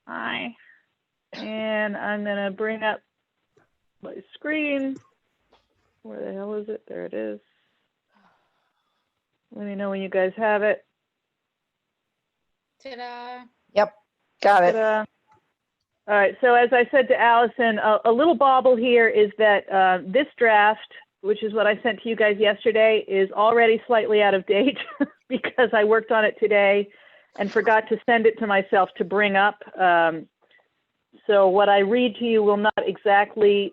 Hi. And I'm going to bring up my screen. Where the hell is it? There it is. Let me know when you guys have it. Ta-da. Yep, got it. Ta-da. All right, so as I said to Allison, a little bauble here is that this draft, which is what I sent to you guys yesterday, is already slightly out of date because I worked on it today and forgot to send it to myself to bring up. So what I read to you will not exactly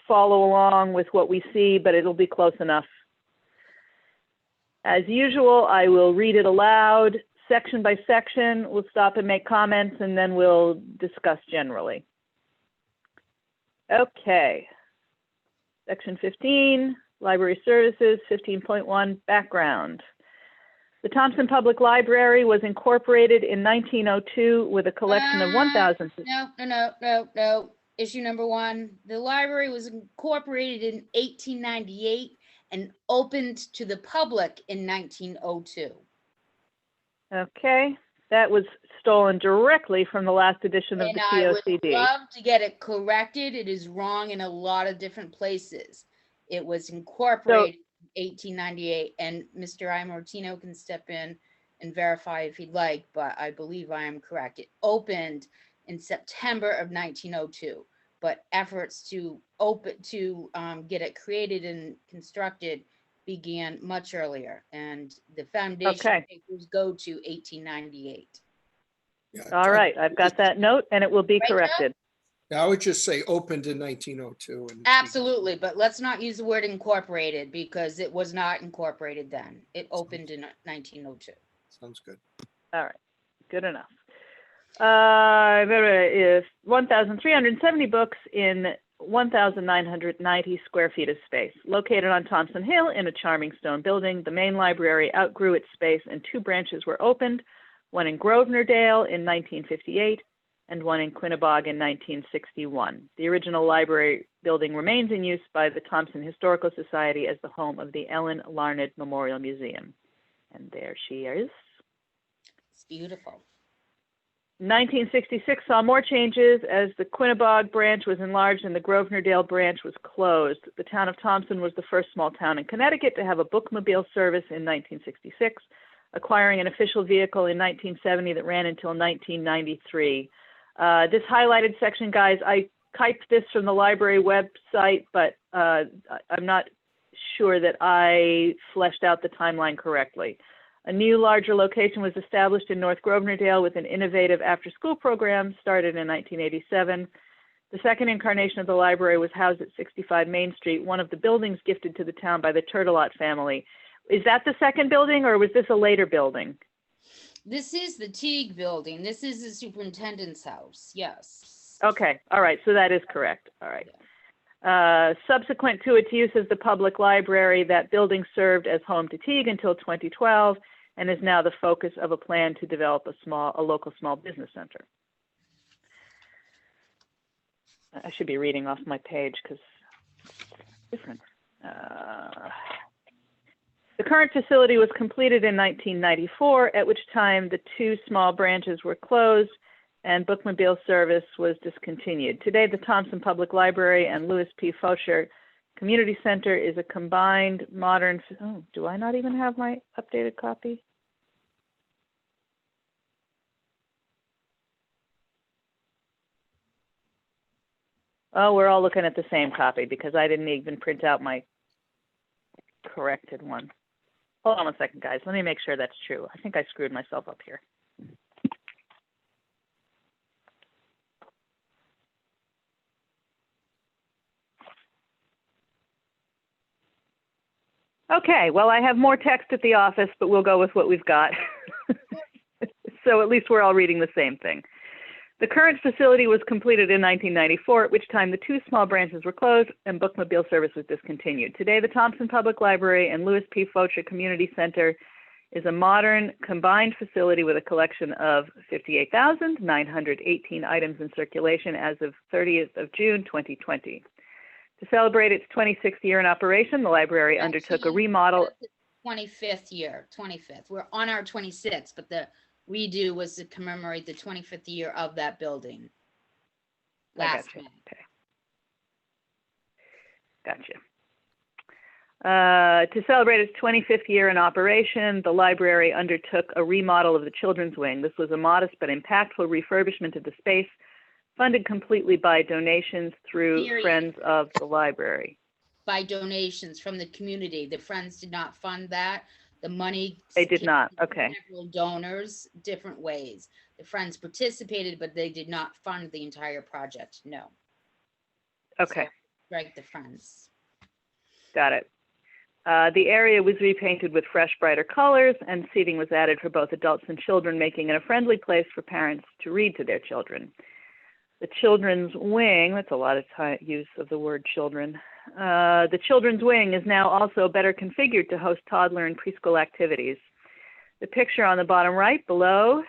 follow along with what we see, but it'll be close enough. As usual, I will read it aloud, section by section. We'll stop and make comments, and then we'll discuss generally. Okay. Section 15, Library Services, 15.1, Background. The Thompson Public Library was incorporated in 1902 with a collection of 1,000. No. Issue number 1. The library was incorporated in 1898 and opened to the public in 1902. Okay, that was stolen directly from the last edition of the I would PoCD. love to get it corrected. It is wrong in a lot of different places. It was incorporated in 1898, and Mr. Immortino can step in and verify if he'd like, but I believe I am correct. It opened in September of 1902, but efforts to get it created and constructed began much earlier, and the foundation papers go to 1898. Yeah, All right, I've got that note, and it will be Right, corrected. I would just say opened in 1902. And Absolutely, but let's not use the word incorporated because it was not incorporated then. It opened in 1902. Sounds good. All right, good enough. Is 1,370 books in 1,990 square feet of space. Located on Thompson Hill in a charming stone building, the main library outgrew its space and 2 branches were opened, one in Grosvenordale in 1958 and one in Quinnebog in 1961. The original library building remains in use by the Thompson Historical Society as the home of the Ellen Larned Memorial Museum. And there she is. It's beautiful. 1966 saw more changes as the Quinnebog branch was enlarged and the Grosvenordale branch was closed. The town of Thompson was the first small town in Connecticut to have a bookmobile service in 1966, acquiring an official vehicle in 1970 that ran until 1993. This highlighted section, guys, I typed this from the library website, but I'm not sure that I fleshed out the timeline correctly. A new, larger location was established in North Grosvenordale with an innovative after-school program started in 1987. The second incarnation of the library was housed at 65 Main Street, one of the buildings gifted to the town by the Turtelot family. Is that the second building, or was this a later building? This is the Teague building. This is the superintendent's house. Yes. Okay. All right. So that is correct. All right. Subsequent to its use as the public library, that building served as home to Teague until 2012 and is now the focus of a plan to develop a local small business center. I should be reading off my page because it's different. The current facility was completed in 1994, at which time the 2 small branches were closed and bookmobile service was discontinued. Today, the Thompson Public Library and Louis P. Faucher Community Center is a combined modern, oh, do I not even have my updated copy? Oh, we're all looking at the same copy because I didn't even print out my corrected one. Hold on a second, guys. Let me make sure that's true. I think I screwed myself up here. Okay, well, I have more text at the office, but we'll go with what we've got. So at least we're all reading the same thing. The current facility was completed in 1994, at which time the 2 small branches were closed and bookmobile service was discontinued. Today, the Thompson Public Library and Louis P. Faucher Community Center is a modern combined facility with a collection of 58,918 items in circulation as of 30th of June, 2020. To celebrate its 26th year in operation, the library undertook a remodel. 25th year, 25th. We're on our 26th, but the redo was to commemorate the 25th year of that building. I Last gotcha. May. Okay. To celebrate its 25th year in operation, the library undertook a remodel of the children's wing. This was a modest but impactful refurbishment of the space, funded completely by donations through Period. Friends of the Library. By donations from the community. The Friends did not fund that. The money. They did came not. from Okay. Several donors, different ways. The Friends participated, but they did not fund the entire project. No. Okay. So, strike the Friends. Got it. The area was repainted with fresh, brighter colors, and seating was added for both adults and children, making it a friendly place for parents to read to their children. The children's wing, that's a lot of use of the word children. The children's wing is now also better configured to host toddler and preschool activities. The picture on the bottom right below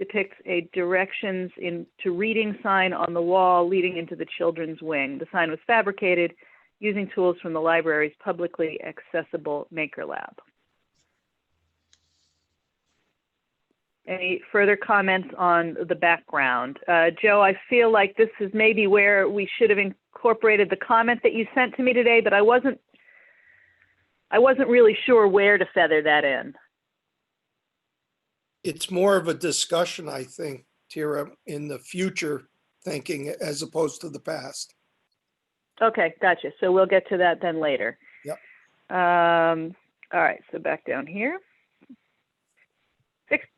depicts a directions to reading sign on the wall leading into the children's wing. The sign was fabricated using tools from the library's publicly accessible Maker Lab. Any further comments on the background? Joe, I feel like this is maybe where we should have incorporated the comment that you sent to me today, but I wasn't really sure where to feather that in. It's more of a discussion, I think, Tira, in the future thinking as opposed to the past. Okay, gotcha. So we'll get to that then later. Yep. All right, so back down here.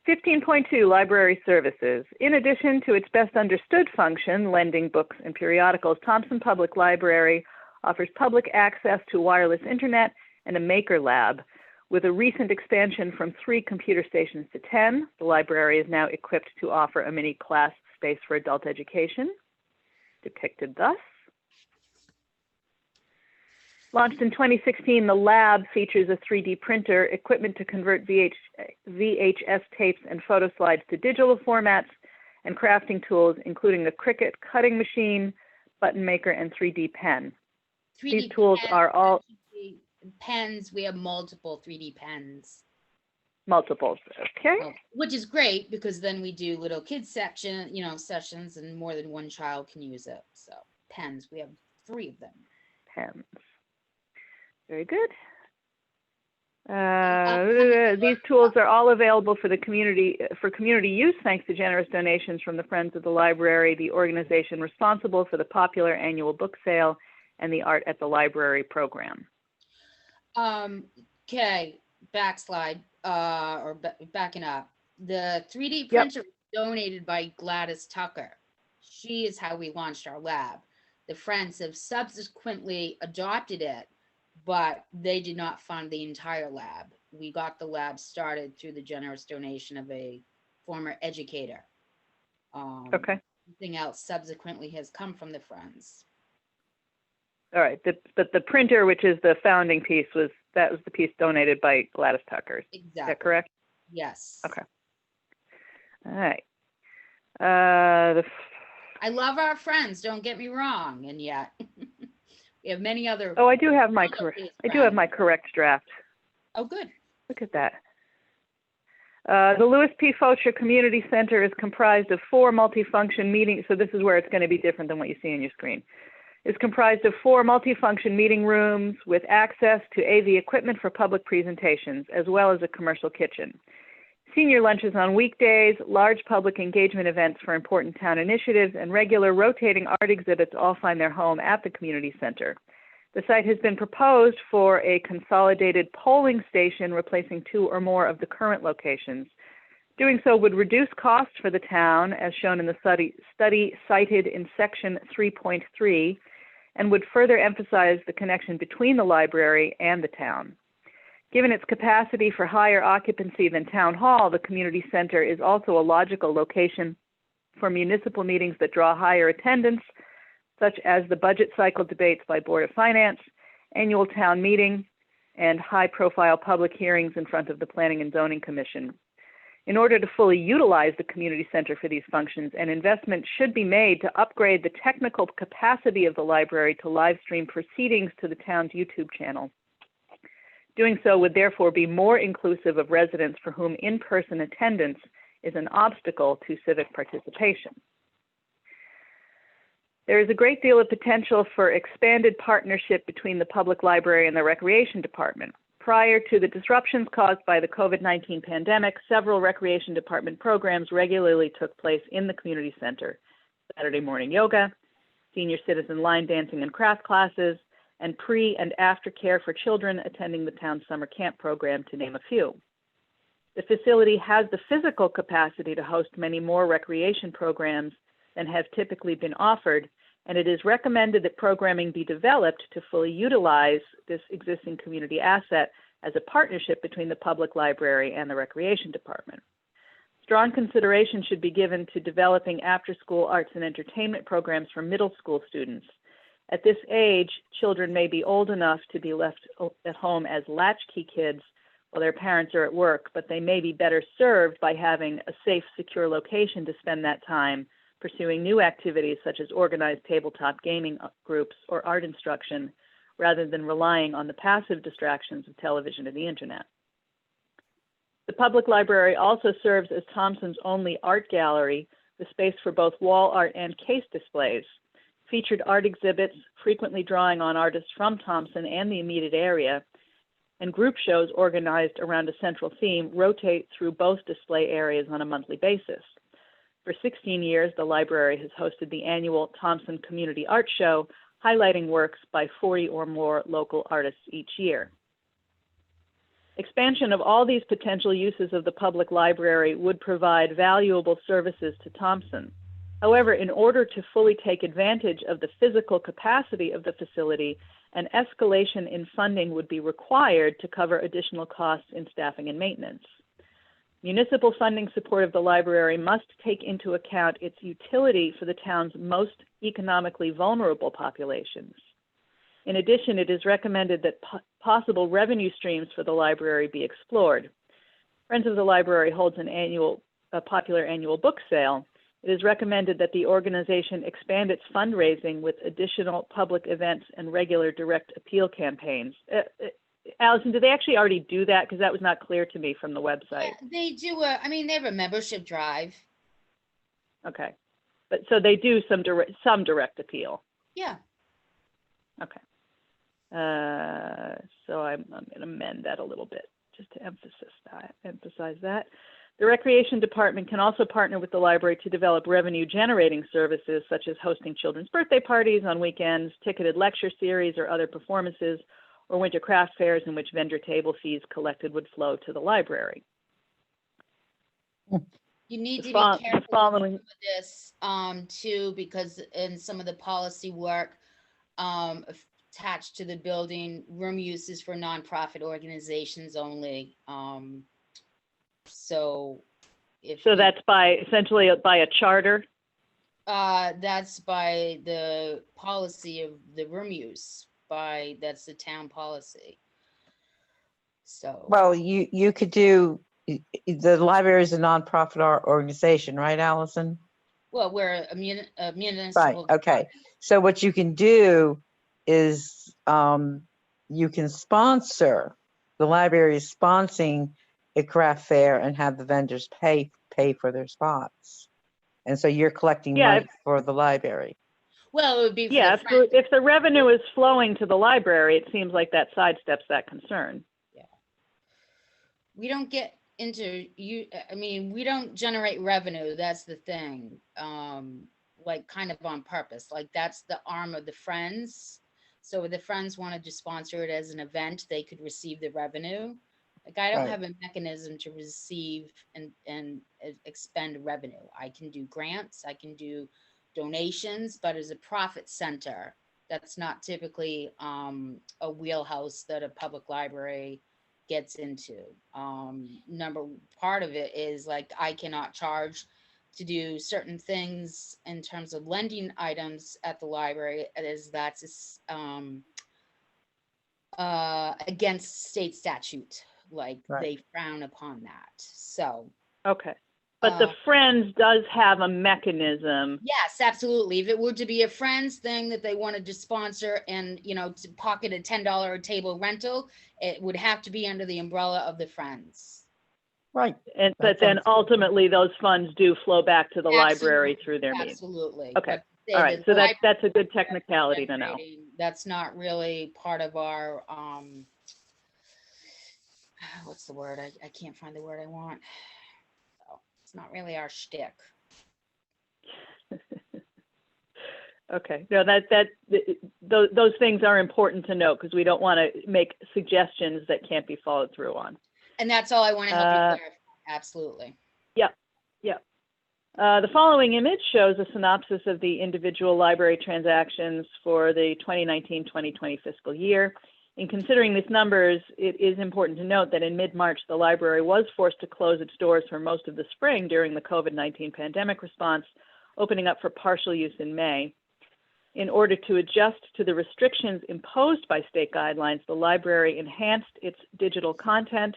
15.2, library services. In addition to its best understood function, lending books and periodicals, Thompson Public Library offers public access to wireless internet and a Maker Lab. With a recent expansion from 3 computer stations to 10, the library is now equipped to offer a mini class space for adult education, depicted thus. Launched in 2016, the lab features a 3D printer, equipment to convert VHS tapes and photo slides to digital formats, and crafting tools, including a Cricut cutting machine, button maker, and 3D pen. 3D These tools pens, are all pens. We have multiple 3D pens. multiples, okay? Well, which is great because then we do little kids section, sessions, and more than one child can use it. So pens, we have 3 of them. Pens. Very good. These tools are all available for the community use thanks to generous donations from the Friends of the Library, the organization responsible for the popular annual book sale and the Art at the Library program. Okay, backslide backing up. The 3D printer was donated by Gladys Tucker. She is how we launched our lab. The Friends have subsequently adopted it, but they did not fund the entire lab. We got the lab started through the generous donation of a former educator. Okay. Everything else subsequently has come from the Friends. All right, but the printer, which is the founding piece, was the piece donated by Gladys Tucker. Exactly. Is that correct? Yes. Okay. All right. I love our Friends, don't get me wrong, and yet we have many other. Oh, I do have my correct draft. Oh, good. Look at that. The Louis P. Focher Community Center is comprised of 4 multifunction meetings. So this is where it's going to be different than what you see on your screen. It's comprised of 4 multifunction meeting rooms with access to AV equipment for public presentations, as well as a commercial kitchen. Senior lunches on weekdays, large public engagement events for important town initiatives, and regular rotating art exhibits all find their home at the community center. The site has been proposed for a consolidated polling station replacing 2 or more of the current locations. Doing so would reduce costs for the town, as shown in the study cited in section 3.3, and would further emphasize the connection between the library and the town. Given its capacity for higher occupancy than Town Hall, the community center is also a logical location for municipal meetings that draw higher attendance, such as the budget cycle debates by Board of Finance, annual town meeting, and high-profile public hearings in front of the Planning and Zoning Commission. In order to fully utilize the community center for these functions, an investment should be made to upgrade the technical capacity of the library to live stream proceedings to the town's YouTube channel. Doing so would therefore be more inclusive of residents for whom in-person attendance is an obstacle to civic participation. There is a great deal of potential for expanded partnership between the public library and the recreation department. Prior to the disruptions caused by the COVID-19 pandemic, several recreation department programs regularly took place in the community center. Saturday morning yoga, senior citizen line dancing and craft classes, and pre- and aftercare for children attending the town's summer camp program, to name a few. The facility has the physical capacity to host many more recreation programs than have typically been offered, and it is recommended that programming be developed to fully utilize this existing community asset as a partnership between the public library and the recreation department. Strong consideration should be given to developing after-school arts and entertainment programs for middle school students. At this age, children may be old enough to be left at home as latchkey kids while their parents are at work, but they may be better served by having a safe, secure location to spend that time pursuing new activities such as organized tabletop gaming groups or art instruction, rather than relying on the passive distractions of television and the internet. The public library also serves as Thompson's only art gallery, with space for both wall art and case displays. Featured art exhibits, frequently drawing on artists from Thompson and the immediate area, and group shows organized around a central theme rotate through both display areas on a monthly basis. For 16 years, the library has hosted the annual Thompson Community Art Show, highlighting works by 40 or more local artists each year. Expansion of all these potential uses of the public library would provide valuable services to Thompson. However, in order to fully take advantage of the physical capacity of the facility, an escalation in funding would be required to cover additional costs in staffing and maintenance. Municipal funding support of the library must take into account its utility for the town's most economically vulnerable populations. In addition, it is recommended that possible revenue streams for the library be explored. Friends of the Library holds a popular annual book sale. It is recommended that the organization expand its fundraising with additional public events and regular direct appeal campaigns. Allison, do they actually already do that? Because that was not clear to me from the website. Yeah, they do. They have a membership drive. Okay, but so they do some direct appeal. Yeah. Okay. So I'm going to amend that a little bit just to emphasize that. The Recreation Department can also partner with the library to develop revenue-generating services such as hosting children's birthday parties on weekends, ticketed lecture series or other performances, or winter craft fairs in which vendor table fees collected would flow to the library. You need to be careful with this too, because in some of the policy work attached to the building, room uses for nonprofit organizations only. So that's essentially by a charter? That's by the policy of the room use. That's the town policy. So well, you could do, the library is a nonprofit organization, right, Allison? well, we're a municipal. Right. Okay. So what you can do is you can sponsor, the library is sponsoring a craft fair and have the vendors pay for their spots, and so you're collecting money for the library. Well, it would be for if the revenue is flowing to the library, it seems like that sidesteps that concern. Yeah. We don't get into we don't generate revenue. That's the thing. Like kind of on purpose. Like that's the arm of the Friends. So if the Friends wanted to sponsor it as an event, they could receive the revenue. Like I don't have a mechanism to receive and expend revenue. I can do grants. I can do donations, but as a profit center, that's not typically a wheelhouse that a public library gets into. Part of it is like I cannot charge to do certain things in terms of lending items at the library, as that's against state statute. Like they frown upon that. So okay. But the Friends does have a mechanism. Yes, absolutely. If it were to be a Friends thing that they wanted to sponsor and, you know, to pocket a $10 a table rental, it would have to be under the umbrella of the Friends. Right. And That but then sounds good. ultimately those funds do flow back to the library through their means. Absolutely. Okay. But say All right. that So the that's a good library technicality to know. generating, that's not really part of our what's the word? I can't find the word I want. So it's not really our shtick. Okay. No, those things are important to know because we don't want to make suggestions that can't be followed through on. And that's all I want to help you clarify. Absolutely. Yep. Yep. The following image shows a synopsis of the individual library transactions for the 2019-2020 fiscal year. In considering these numbers, it is important to note that in mid-March, the library was forced to close its doors for most of the spring during the COVID-19 pandemic response, opening up for partial use in May. In order to adjust to the restrictions imposed by state guidelines, the library enhanced its digital content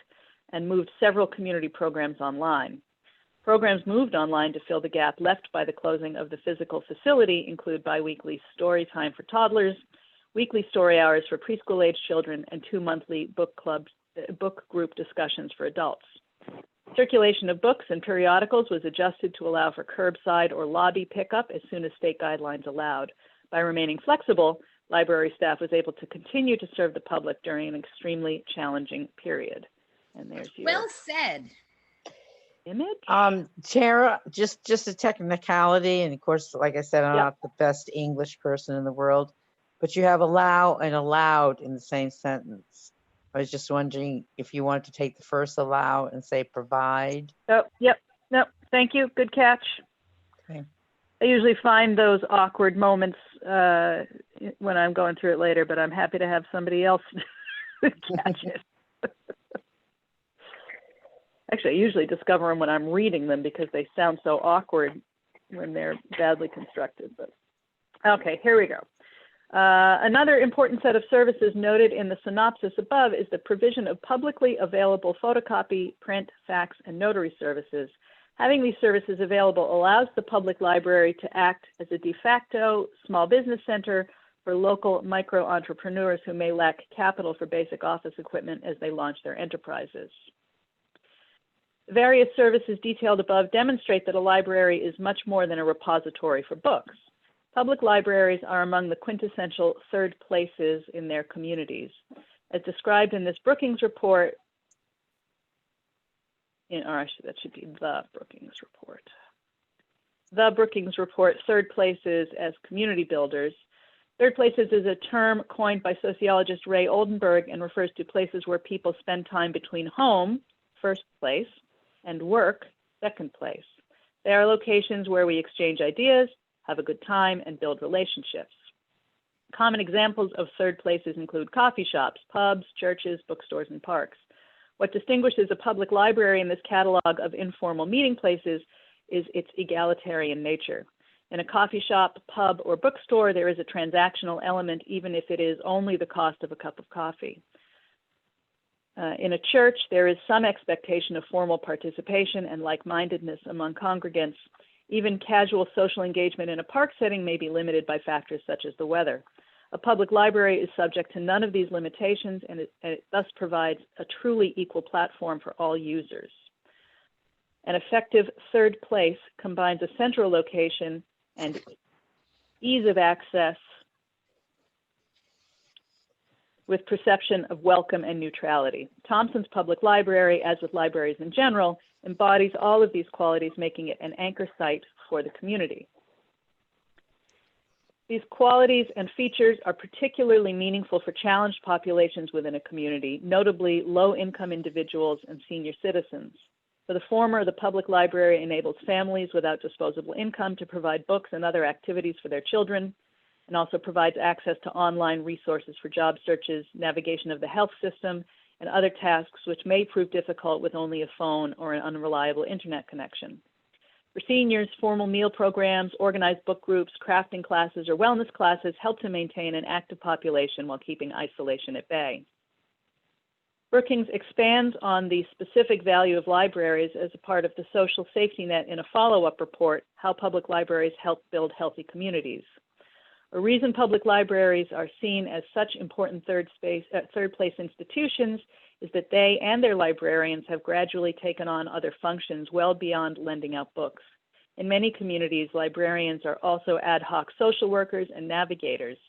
and moved several community programs online. Programs moved online to fill the gap left by the closing of the physical facility include biweekly story time for toddlers, weekly story hours for preschool-age children, and 2 monthly book group discussions for adults. Circulation of books and periodicals was adjusted to allow for curbside or lobby pickup as soon as state guidelines allowed. By remaining flexible, library staff was able to continue to serve the public during an extremely challenging period. And there's your Well said. image. Tara, just a technicality, and of course, like I said, I'm Yep. not the best English person in the world, but you have allow and allowed in the same sentence. I was just wondering if you wanted to take the first allow and say provide. Oh, yep. Nope. Thank you. Good catch. Okay. I usually find those awkward moments when I'm going through it later, but I'm happy to have somebody else catch it. Actually, I usually discover them when I'm reading them because they sound so awkward when they're badly constructed. But okay, here we go. Another important set of services noted in the synopsis above is the provision of publicly available photocopy, print, fax, and notary services. Having these services available allows the public library to act as a de facto small business center for local micro entrepreneurs who may lack capital for basic office equipment as they launch their enterprises. Various services detailed above demonstrate that a library is much more than a repository for books. Public libraries are among the quintessential third places in their communities. As described in this Brookings report, that should be the Brookings report. The Brookings report, third places as community builders. Third places is a term coined by sociologist Ray Oldenburg and refers to places where people spend time between home, first place, and work, second place. They are locations where we exchange ideas, have a good time, and build relationships. Common examples of third places include coffee shops, pubs, churches, bookstores, and parks. What distinguishes a public library in this catalog of informal meeting places is its egalitarian nature. In a coffee shop, pub, or bookstore, there is a transactional element, even if it is only the cost of a cup of coffee. In a church, there is some expectation of formal participation and like-mindedness among congregants. Even casual social engagement in a park setting may be limited by factors such as the weather. A public library is subject to none of these limitations, and it thus provides a truly equal platform for all users. An effective third place combines a central location and ease of access with perception of welcome and neutrality. Thompson's Public Library, as with libraries in general, embodies all of these qualities, making it an anchor site for the community. These qualities and features are particularly meaningful for challenged populations within a community, notably low-income individuals and senior citizens. For the former, the public library enables families without disposable income to provide books and other activities for their children, and also provides access to online resources for job searches, navigation of the health system, and other tasks which may prove difficult with only a phone or an unreliable internet connection. For seniors, formal meal programs, organized book groups, crafting classes, or wellness classes help to maintain an active population while keeping isolation at bay. Brookings expands on the specific value of libraries as a part of the social safety net in a follow-up report, How Public Libraries Help Build Healthy Communities. A reason public libraries are seen as such important third-place institutions is that they and their librarians have gradually taken on other functions well beyond lending out books. In many communities, librarians are also ad hoc social workers and navigators.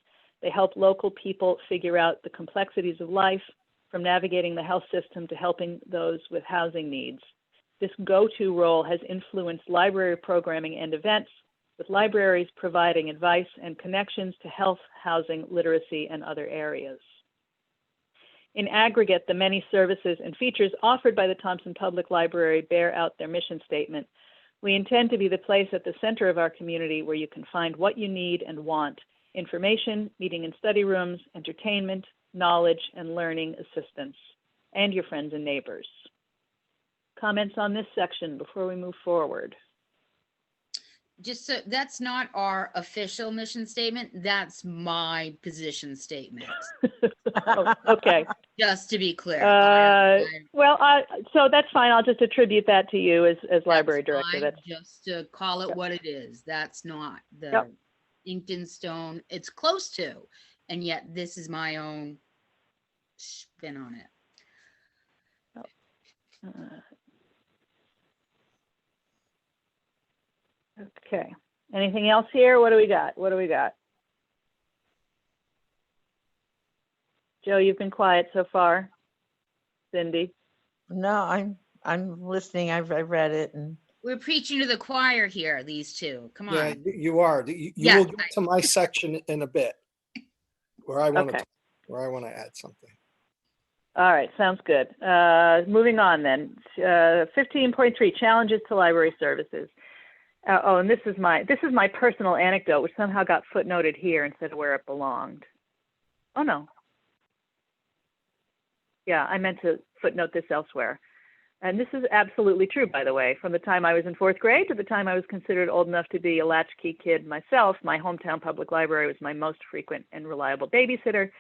They help local people figure out the complexities of life, from navigating the health system to helping those with housing needs. This go-to role has influenced library programming and events, with libraries providing advice and connections to health, housing, literacy, and other areas. In aggregate, the many services and features offered by the Thompson Public Library bear out their mission statement. We intend to be the place at the center of our community where you can find what you need and want: information, meeting and study rooms, entertainment, knowledge, and learning assistance, and your friends and neighbors. Comments on this section before we move forward? Just so, that's not our official mission statement. That's my position statement. Oh, okay. Just to be clear. So that's fine. I'll just attribute that to you as library director. Fine, That's just to call it what it is. That's not the Yep. inked in stone. It's close to, and yet this is my own spin on it. Okay. Anything else here? What do we got? Joe, you've been quiet so far. Cindy? No, I'm listening. I've read it, and We're preaching to the choir here, these two. Come on. Yeah, you are. You Yeah. will get to my section in a bit where I want Okay. to add something. All right, sounds good. Moving on then. 15.3, challenges to library services. And this is my personal anecdote, which somehow got footnoted here instead of where it belonged. Oh no. Yeah, I meant to footnote this elsewhere. And this is absolutely true, by the way. From the time I was in 4th grade to the time I was considered old enough to be a latchkey kid myself, my hometown public library was my most frequent and reliable babysitter.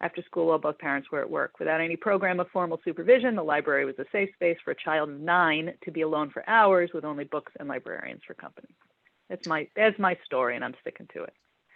After school, while both parents were at work. Without any program of formal supervision, the library was a safe space for a child of 9 to be alone for hours with only books and librarians for company. That's my story, and I'm sticking to it.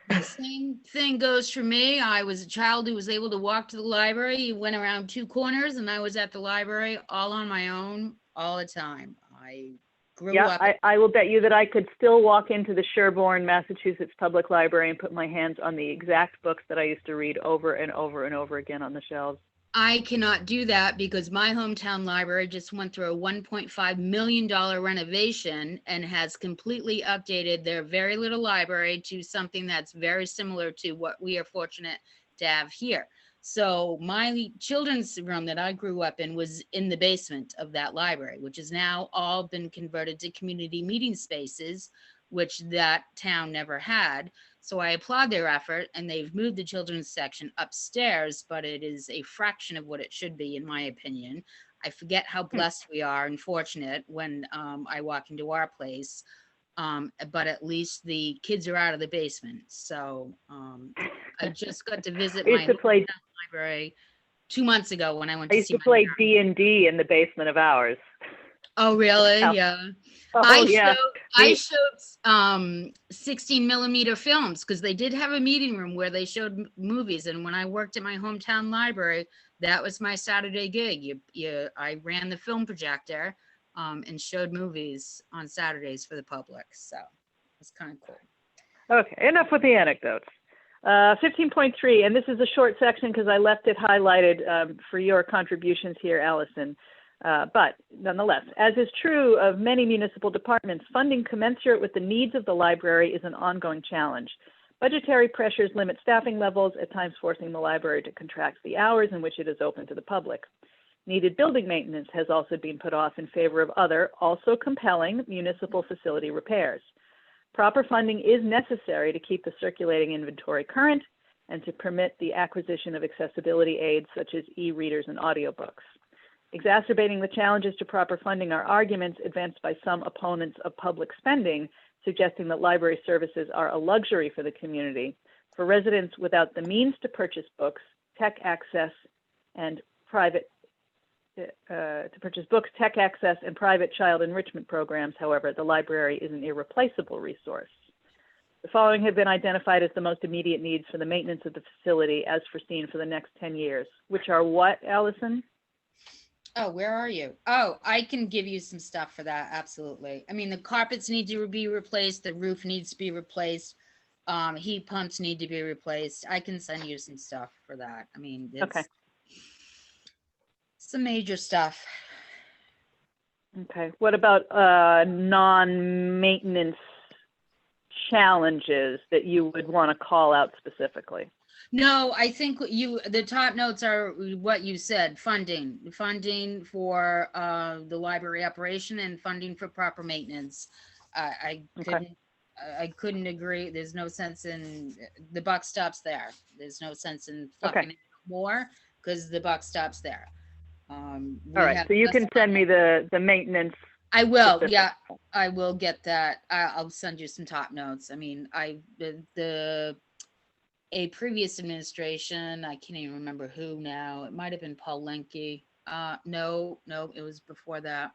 The same thing goes for me. I was a child who was able to walk to the library, went around 2 corners, and I was at the library all on my own all the time. I grew up. I will bet you that I could still walk into the Sherborne, Massachusetts Public Library and put my hands on the exact books that I used to read over and over and over again on the shelves. I cannot do that because my hometown library just went through a $1.5 million renovation and has completely updated their very little library to something that's very similar to what we are fortunate to have here. So my children's room that I grew up in was in the basement of that library, which has now all been converted to community meeting spaces, which that town never had. So I applaud their effort, and they've moved the children's section upstairs, but it is a fraction of what it should be, in my opinion. I forget how blessed we are and fortunate when I walk into our place, but at least the kids are out of the basement. So I just got to visit my library 2 months ago when I went to see. I used to play D&D in the basement of ours. Oh, really? Yeah. Oh, I showed 16 millimeter films because they did have a meeting room where they showed movies. And when I worked at my hometown library, that was my Saturday gig. I ran the film projector and showed movies on Saturdays for the public. So it was kind of cool. Okay, enough with the anecdotes. 15.3, and this is a short section because I left it highlighted for your contributions here, Allison. But nonetheless, as is true of many municipal departments, funding commensurate with the needs of the library is an ongoing challenge. Budgetary pressures limit staffing levels, at times forcing the library to contract the hours in which it is open to the public. Needed building maintenance has also been put off in favor of other, also compelling, municipal facility repairs. Proper funding is necessary to keep the circulating inventory current and to permit the acquisition of accessibility aids such as e-readers and audiobooks. Exacerbating the challenges to proper funding are arguments advanced by some opponents of public spending, suggesting that library services are a luxury for the community. For residents without the means to purchase books, tech access, and private books, tech access, and private child enrichment programs. However, the library is an irreplaceable resource. The following have been identified as the most immediate needs for the maintenance of the facility as foreseen for the next 10 years, which are what, Allison? Oh, where are you? Oh, I can give you some stuff for that. Absolutely. I mean, the carpets need to be replaced. The roof needs to be replaced. Heat pumps need to be replaced. I can send you some stuff for that. I mean, it's Okay. some major stuff. Okay. What about non-maintenance challenges that you would want to call out specifically? No, I think the top notes are what you said: funding for the library operation and funding for proper maintenance. I couldn't agree. There's no sense in the buck stops there. There's no sense in fluffing it more because the buck stops there. All right, so you can send me the maintenance. I will. Specific. Yeah, I will get that. I'll send you some top notes. I mean, a previous administration, I can't even remember who now. It might have been Paul Lenke. No, it was before that.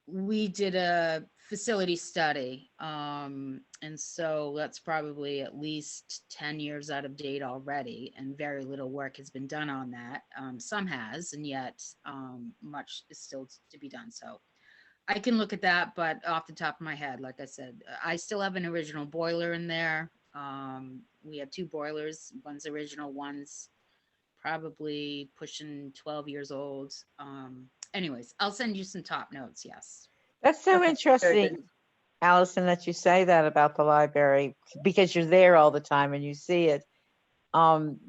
We did a facility study. And so that's probably at least 10 years out of date already. And very little work has been done on that. Some has, and yet much is still to be done. So I can look at that, but off the top of my head, like I said, I still have an original boiler in there. We have 2 boilers. One's original, one's probably pushing 12 years old. Anyways, I'll send you some top notes. Yes. That's so interesting, Allison, that you say that about the library, because you're there all the time and you see it.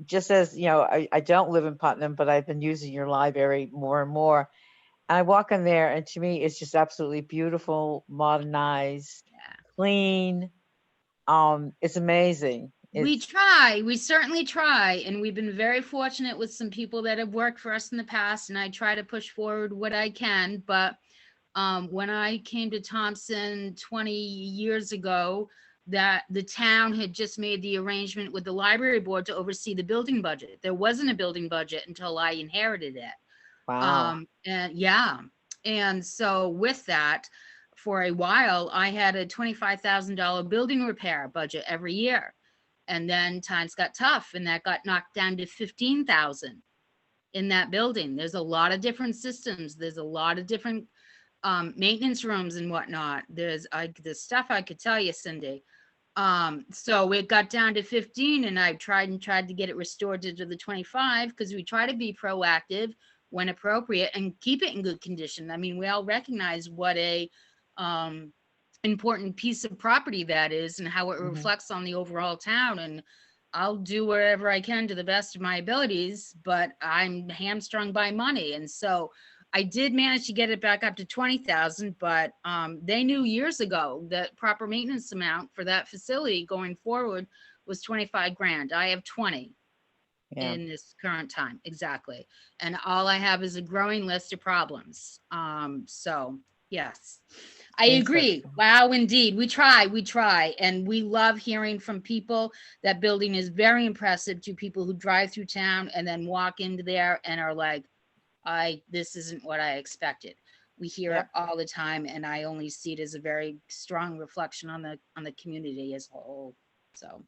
Just as, you know, I don't live in Putnam, but I've been using your library more and more. And I walk in there and to me, it's just absolutely beautiful, modernized, clean. It's amazing. We certainly try. And we've been very fortunate with some people that have worked for us in the past. And I try to push forward what I can. But when I came to Thompson 20 years ago, that the town had just made the arrangement with the library board to oversee the building budget. There wasn't a building budget until I inherited it. Wow. And so with that, for a while, I had a $25,000 building repair budget every year. And then times got tough and that got knocked down to 15,000 in that building. There's a lot of different systems. There's a lot of different maintenance rooms and whatnot. There's the stuff I could tell you, Cindy. So it got down to 15 and I tried to get it restored to the 25 because we try to be proactive when appropriate and keep it in good condition. I mean, we all recognize what a important piece of property that is and how it reflects on the overall town. And I'll do whatever I can to the best of my abilities, but I'm hamstrung by money. And so I did manage to get it back up to 20,000, but they knew years ago that proper maintenance amount for that facility going forward was 25 grand. I have 20 in this current time. Exactly. And all I have is a growing list of problems. So yes, I agree. Wow, indeed. We try. And we love hearing from people. That building is very impressive to people who drive through town and then walk into there and are like, this isn't what I expected. We hear it all the time, and I only see it as a very strong reflection on the community as a whole. So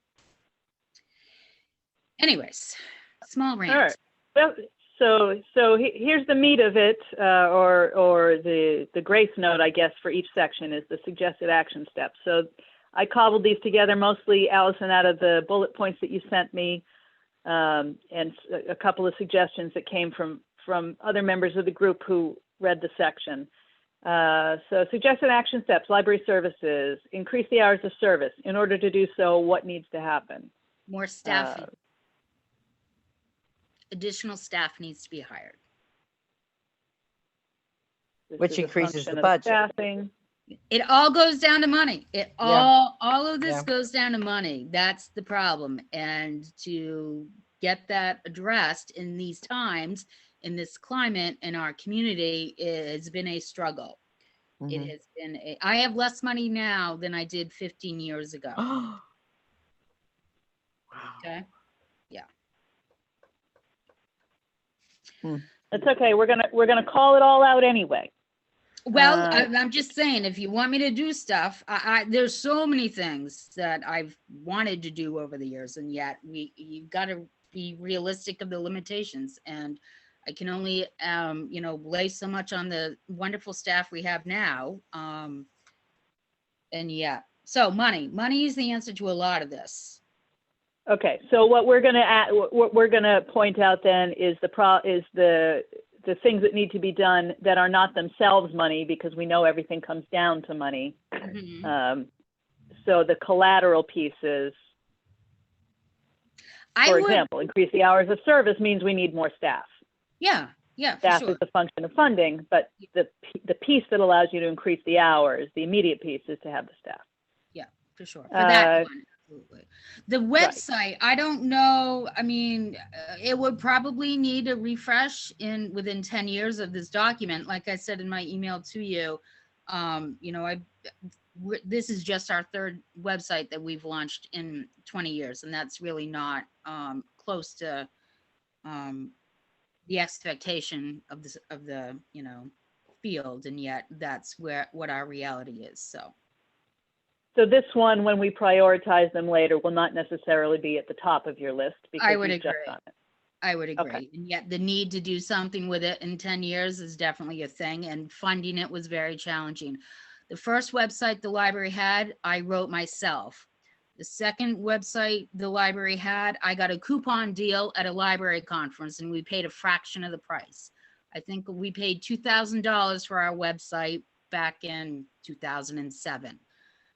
anyways, small rant. All right. Well, so here's the meat of it, or the grace note, I guess, for each section is the suggested action steps. So I cobbled these together mostly, Allison, out of the bullet points that you sent me, and a couple of suggestions that came from other members of the group who read the section. So suggested action steps: library services, increase the hours of service. In order to do so, what needs to happen? More staffing. Additional staff needs to be hired. Which increases the budget. Staffing. It all goes down to money. All of this goes down to money. That's the problem. And to get that addressed in these times, in this climate, in our community, has been a struggle. It has been I have less money now than I did 15 years ago. Wow. Okay. Yeah. It's okay. We're gonna call it all out anyway. Well, I'm just saying, if you want me to do stuff, there's so many things that I've wanted to do over the years, and yet you've got to be realistic of the limitations. And I can only, lay so much on the wonderful staff we have now. And yeah, so money is the answer to a lot of this. Okay, so what we're gonna point out then is the things that need to be done that are not themselves money, because we know everything comes down to money. Mhm. So the collateral pieces, for example, increase the hours of service means we need more staff. Yeah, for Staff sure. is a function of funding, but the piece that allows you to increase the hours, the immediate piece, is to have the staff. Yeah, for sure. For that one, absolutely. The website, I don't know. I mean, it would probably need a refresh within 10 years of this document. Like I said in my email to you, this is just our third website that we've launched in 20 years, and that's really not close to the expectation of the field, and yet that's what our reality is. So this one, when we prioritize them later, will not necessarily be at the top of your list because I would you've just agree. done it. I would agree. Okay. And yet the need to do something with it in 10 years is definitely a thing, and funding it was very challenging. The first website the library had, I wrote myself. The second website the library had, I got a coupon deal at a library conference, and we paid a fraction of the price. I think we paid $2,000 for our website back in 2007.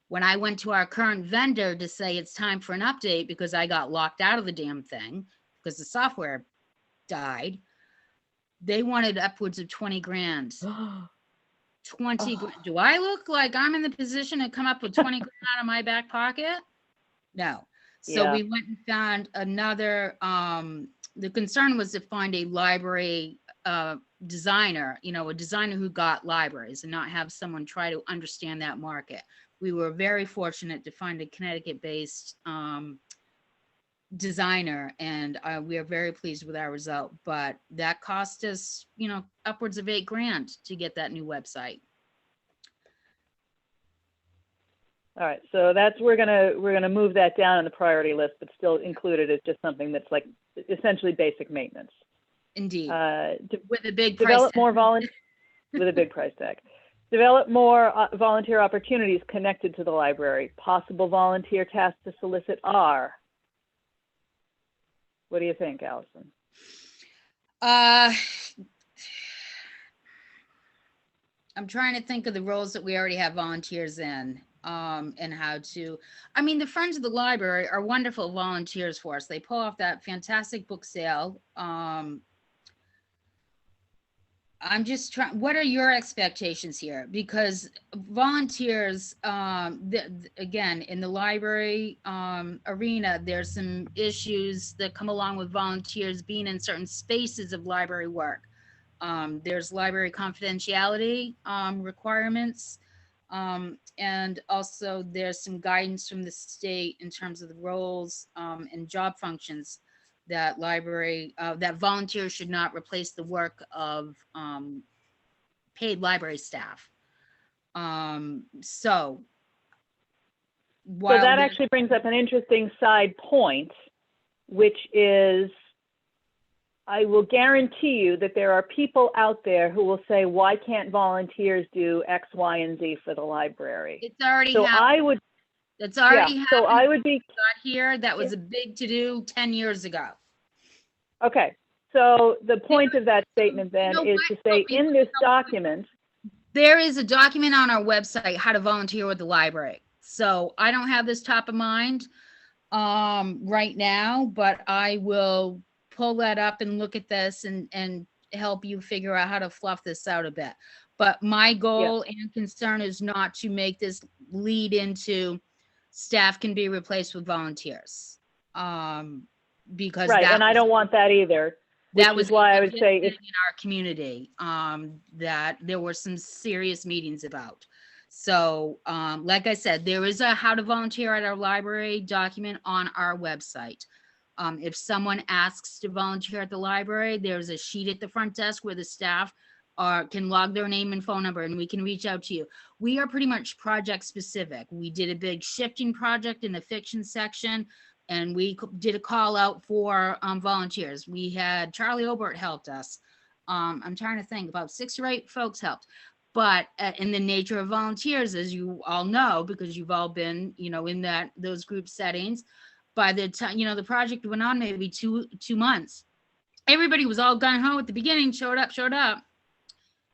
When I went to our current vendor to say it's time for an update because I got locked out of the damn thing because the software died, they wanted upwards of 20 grand. 20 grand. Do I look like I'm in the position to come up with 20 grand out of my back pocket? No. So we went and found another, the concern was to find a library designer, a designer who got libraries and not have someone try to understand that market. We were very fortunate to find a Connecticut-based designer, and we are very pleased with our result. But that cost us, upwards of $8 grand to get that new website. All right, so we're gonna move that down on the priority list, but still include it as just something that's like essentially basic maintenance. Indeed, with a big develop price more with a big price tag. Develop more volunteer opportunities connected to the library. Possible volunteer tasks to solicit are. What do you think, Allison? I'm trying to think of the roles that we already have volunteers in, and how to, the Friends of the Library are wonderful volunteers for us. They pull off that fantastic book sale. I'm just trying, what are your expectations here? Because volunteers, again, in the library arena, there's some issues that come along with volunteers being in certain spaces of library work. There's library confidentiality requirements, and also there's some guidance from the state in terms of the roles and job functions that that volunteers should not replace the work of paid library staff. So that actually brings up an interesting side point, which is, I will guarantee you that there are people out there who will say, why can't volunteers do X, Y, and Z for the library? It's already so happened. I would That's already happened. So I would be got here. That was a big to do 10 years ago. Okay. So the point of that statement then is to say in this document. There is a document on our website, how to volunteer with the library. So I don't have this top of mind right now, but I will pull that up and look at this and help you figure out how to fluff this out a bit. But my goal and concern is not to make this lead into staff can be replaced with volunteers. Because and I don't want that either. That was why I would say in our community that there were some serious meetings about. So like I said, there is a how to volunteer at our library document on our website. If someone asks to volunteer at the library, there's a sheet at the front desk where the staff can log their name and phone number, and we can reach out to you. We are pretty much project specific. We did a big shifting project in the fiction section, and we did a call out for volunteers. We had Charlie Obert helped us. I'm trying to think, about 6 or 8 folks helped. But in the nature of volunteers, as you all know, because you've all been, in those group settings, by the time, the project went on maybe two months. Everybody was all gung-ho at the beginning, showed up.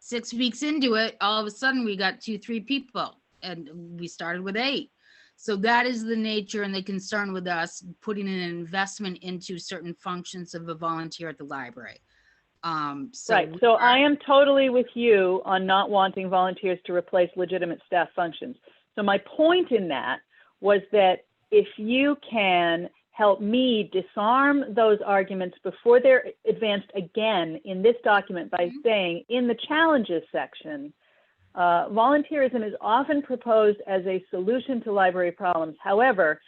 6 weeks into it, all of a sudden we got 2-3 people, and we started with 8. So that is the nature and the concern with us putting an investment into certain functions of a volunteer at the library. Right. So I am totally with you on not wanting volunteers to replace legitimate staff functions. So my point in that was that if you can help me disarm those arguments before they're advanced again in this document by saying in the challenges section, volunteerism is often proposed as a solution to library problems. However,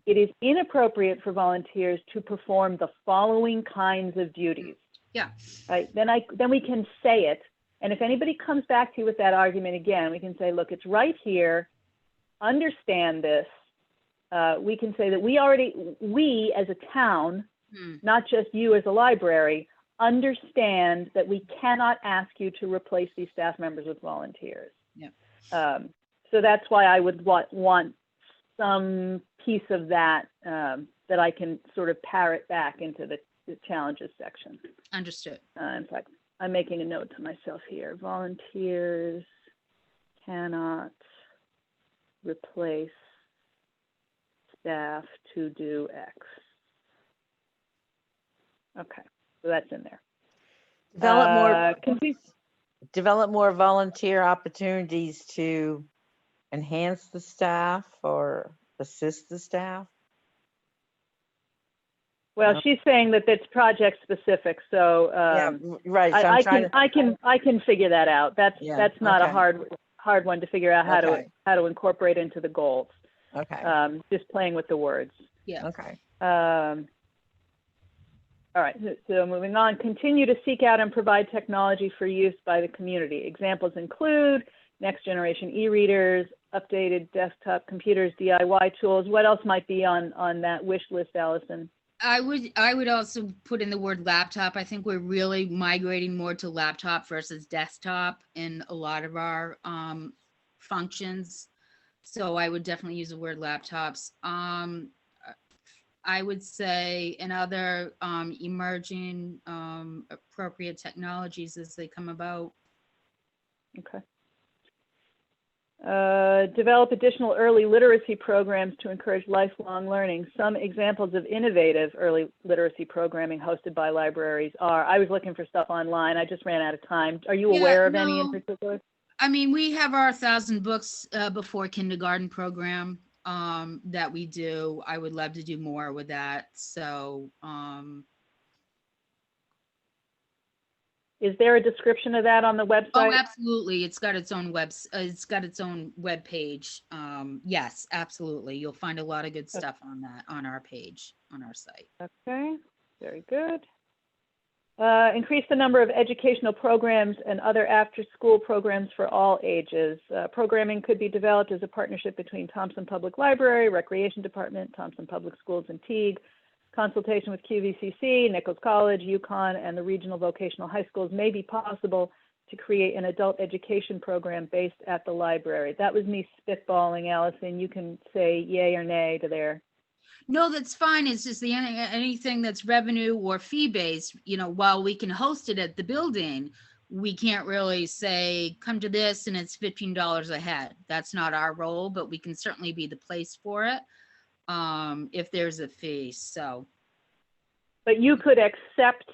it is inappropriate for volunteers to perform the following kinds of duties. Yeah. Right. Then we can say it. And if anybody comes back to you with that argument again, we can say, look, it's right here. Understand this. We can say that we as a town, not just you as a library, understand that we cannot ask you to replace these staff members with volunteers. Yeah. So that's why I would want some piece of that that I can sort of parrot back into the challenges section. Understood. In fact, I'm making a note to myself here. Volunteers cannot replace staff to do X. Okay, so that's in there. Develop more volunteer opportunities to enhance the staff or assist the staff. Well, she's saying that it's project specific, so Yeah, right. So I can figure that out. That's not a hard one to figure out how to incorporate into the goals. Okay. Just playing with the words. Yeah. Okay. All right, so moving on, continue to seek out and provide technology for use by the community. Examples include next generation e-readers, updated desktop computers, DIY tools. What else might be on that wish list, Allison? I would also put in the word laptop. I think we're really migrating more to laptop versus desktop in a lot of our functions. So I would definitely use the word laptops. I would say in other emerging appropriate technologies as they come about. Okay. Develop additional early literacy programs to encourage lifelong learning. Some examples of innovative early literacy programming hosted by libraries are, I was looking for stuff online, I just ran out of time. Are you aware of any in particular? I mean, we have our 1,000 books before kindergarten program that we do. I would love to do more with that. So is there a description of that on the website? Oh, absolutely. It's got its own web page. Yes, absolutely. You'll find a lot of good stuff on that, on our page, on our site. Okay, very good. Increase the number of educational programs and other after-school programs for all ages. Programming could be developed as a partnership between Thompson Public Library, Recreation Department, Thompson Public Schools, and Teague. Consultation with QVCC, Nichols College, UConn, and the regional vocational high schools may be possible to create an adult education program based at the library. That was me spitballing, Allison. You can say yay or nay to there. No, that's fine. It's just anything that's revenue or fee-based, while we can host it at the building, we can't really say, come to this and it's $15 a head. That's not our role, but we can certainly be the place for it if there's a fee. So. But you could accept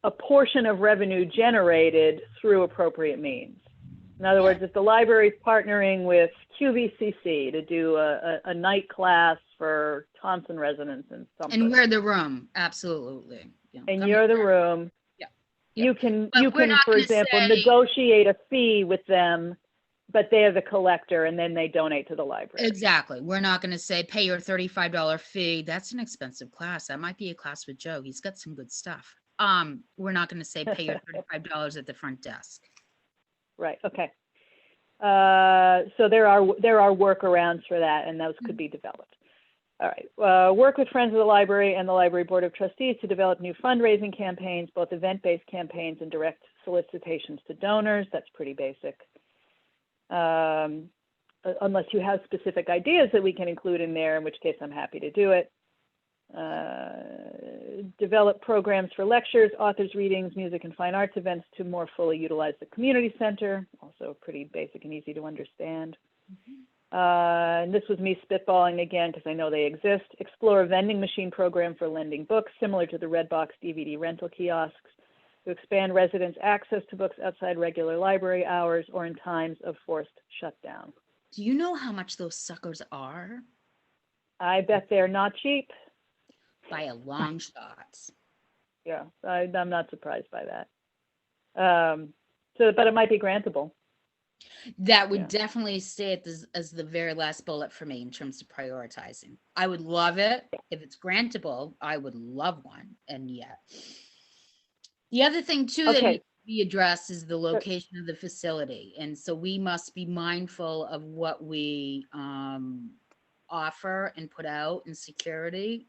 a portion of revenue generated through appropriate means. In other words, if the library is partnering with QVCC to do a night class for Thompson residents and something. And we're the room, absolutely. And you're the room. Yeah. You can, for example, negotiate a fee with them but they are the collector and then they donate to the library. Exactly. We're not going to say pay your $35 fee. That's an expensive class. That might be a class with Joe. He's got some good stuff. We're not going to say pay your $35 at the front desk. Right, okay. So there are workarounds for that, and those could be developed. All right, work with Friends of the Library and the Library Board of Trustees to develop new fundraising campaigns, both event-based campaigns and direct solicitations to donors. That's pretty basic. Unless you have specific ideas that we can include in there, in which case I'm happy to do it. Develop programs for lectures, authors' readings, music and fine arts events to more fully utilize the community center. Also pretty basic and easy to understand. And this was me spitballing again because I know they exist. Explore a vending machine program for lending books, similar to the Redbox DVD rental kiosks, to expand residents' access to books outside regular library hours or in times of forced shutdown. Do you know how much those suckers are? I bet they're not cheap. By a long shot. Yeah, I'm not surprised by that. But it might be grantable. That would definitely stay as the very last bullet for me in terms of prioritizing. I would love it. If it's grantable, I would love one. And the other thing too that needs to be addressed is the location of the facility. And so we must be mindful of what we offer and put out in security,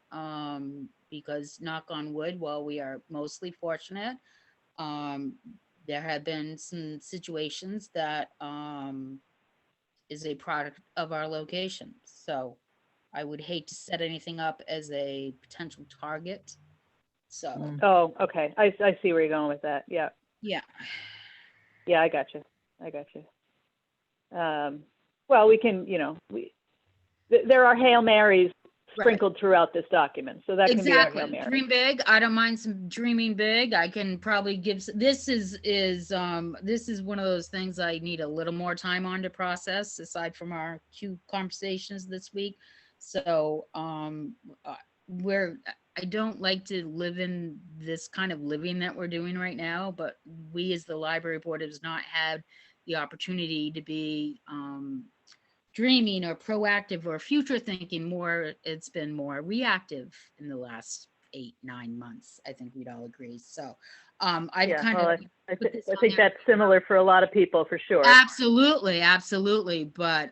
because knock on wood, while we are mostly fortunate, there have been some situations that is a product of our location. So I would hate to set anything up as a potential target. So. Oh, okay. I see where you're going with that. Yeah. Yeah. Yeah, I got you. Well, we can, there are Hail Marys sprinkled throughout this document. So that can be our Hail Mary. Dream big. I don't mind some dreaming big. I can probably give, this is one of those things I need a little more time on to process aside from our 2 conversations this week. So, I don't like to live in this kind of living that we're doing right now, but we as the library board has not had the opportunity to be dreaming or proactive or future thinking more. It's been more reactive in the last 8-9 months. I think we'd all agree. So I think that's similar for a lot of people for sure. Absolutely. But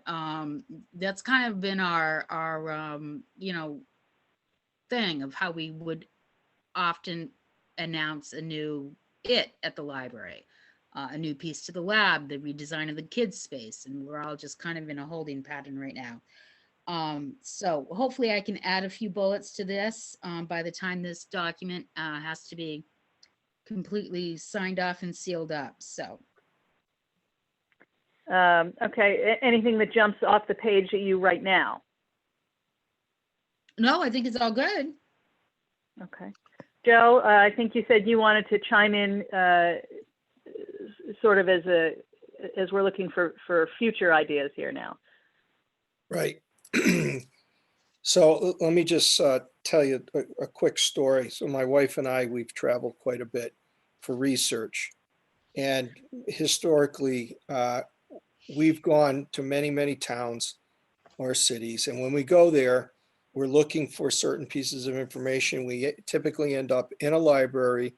that's kind of been our thing of how we would often announce a new at the library. A new piece to the lab, the redesign of the kids' space, and we're all just kind of in a holding pattern right now. So hopefully I can add a few bullets to this by the time this document has to be completely signed off and sealed up. So. Okay, anything that jumps off the page at you right now? No, I think it's all good. Okay. Joe, I think you said you wanted to chime in sort of as we're looking for future ideas here now. Right. So let me just tell you a quick story. So my wife and I, we've traveled quite a bit for research. And historically, we've gone to many, many towns or cities. And when we go there, we're looking for certain pieces of information. We typically end up in a library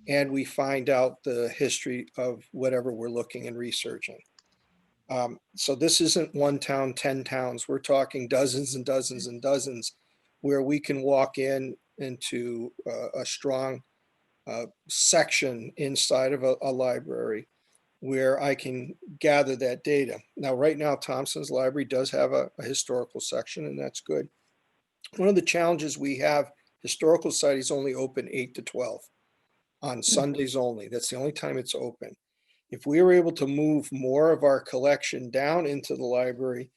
and we find out the history of whatever we're looking and researching. So this isn't one town, 10 towns. We're talking dozens and dozens and dozens where we can walk into a strong section inside of a library where I can gather that data. Now, right now, Thompson's Library does have a historical section, and that's good. One of the challenges we have, historical societies only open 8 to 12 on Sundays only. That's the only time it's open. If we were able to move more of our collection down into the library,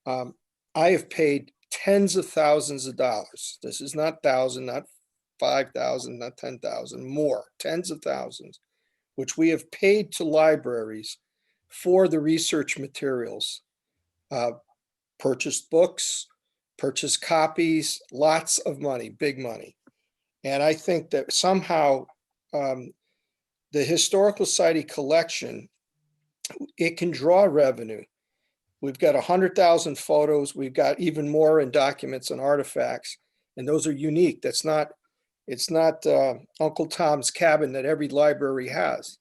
I have paid tens of thousands of dollars. This is not 1,000, not 5,000, not 10,000, more, tens of thousands, which we have paid to libraries for the research materials, purchased books, purchased copies, lots of money, big money. And I think that somehow the Historical Society collection it can draw revenue. We've got 100,000 photos. We've got even more in documents and artifacts, and those are unique. It's not Uncle Tom's Cabin that every library has.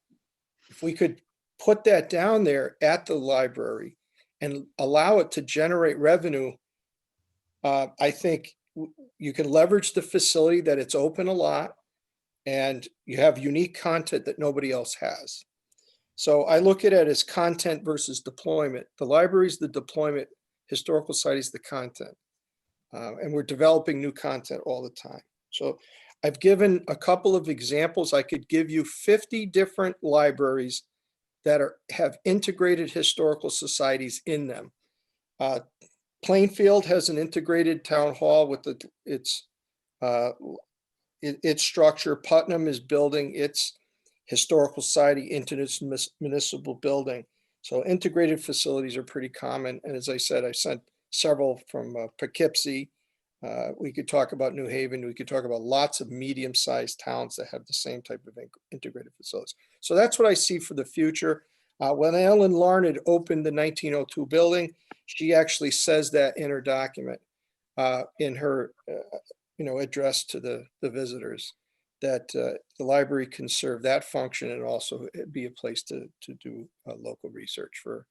If we could put that down there at the library and allow it to generate revenue, I think you can leverage the facility that it's open a lot, and you have unique content that nobody else has. So I look at it as content versus deployment. The library is the deployment, historical society is the content. And we're developing new content all the time. So I've given a couple of examples. I could give you 50 different libraries that have integrated historical societies in them. Plainfield has an integrated town hall with its structure. Putnam is building its historical society into its municipal building. So integrated facilities are pretty common. And as I said, I've sent several from Poughkeepsie. We could talk about New Haven. We could talk about lots of medium-sized towns that have the same type of integrated facilities. So that's what I see for the future. When Ellen Larned opened the 1902 building, she actually says that in her document, in her address to the visitors, that the library can serve that function and also be a place to do local research for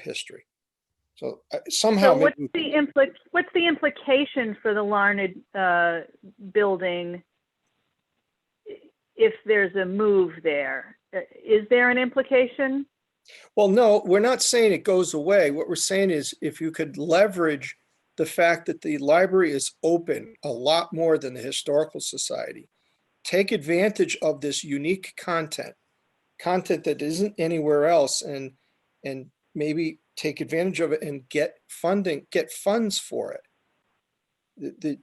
history. So somehow. So what's the implication for the Larned building if there's a move there? Is there an implication? Well, no, we're not saying it goes away. What we're saying is if you could leverage the fact that the library is open a lot more than the Historical Society, take advantage of this unique content that isn't anywhere else, and maybe take advantage of it and get funds for it.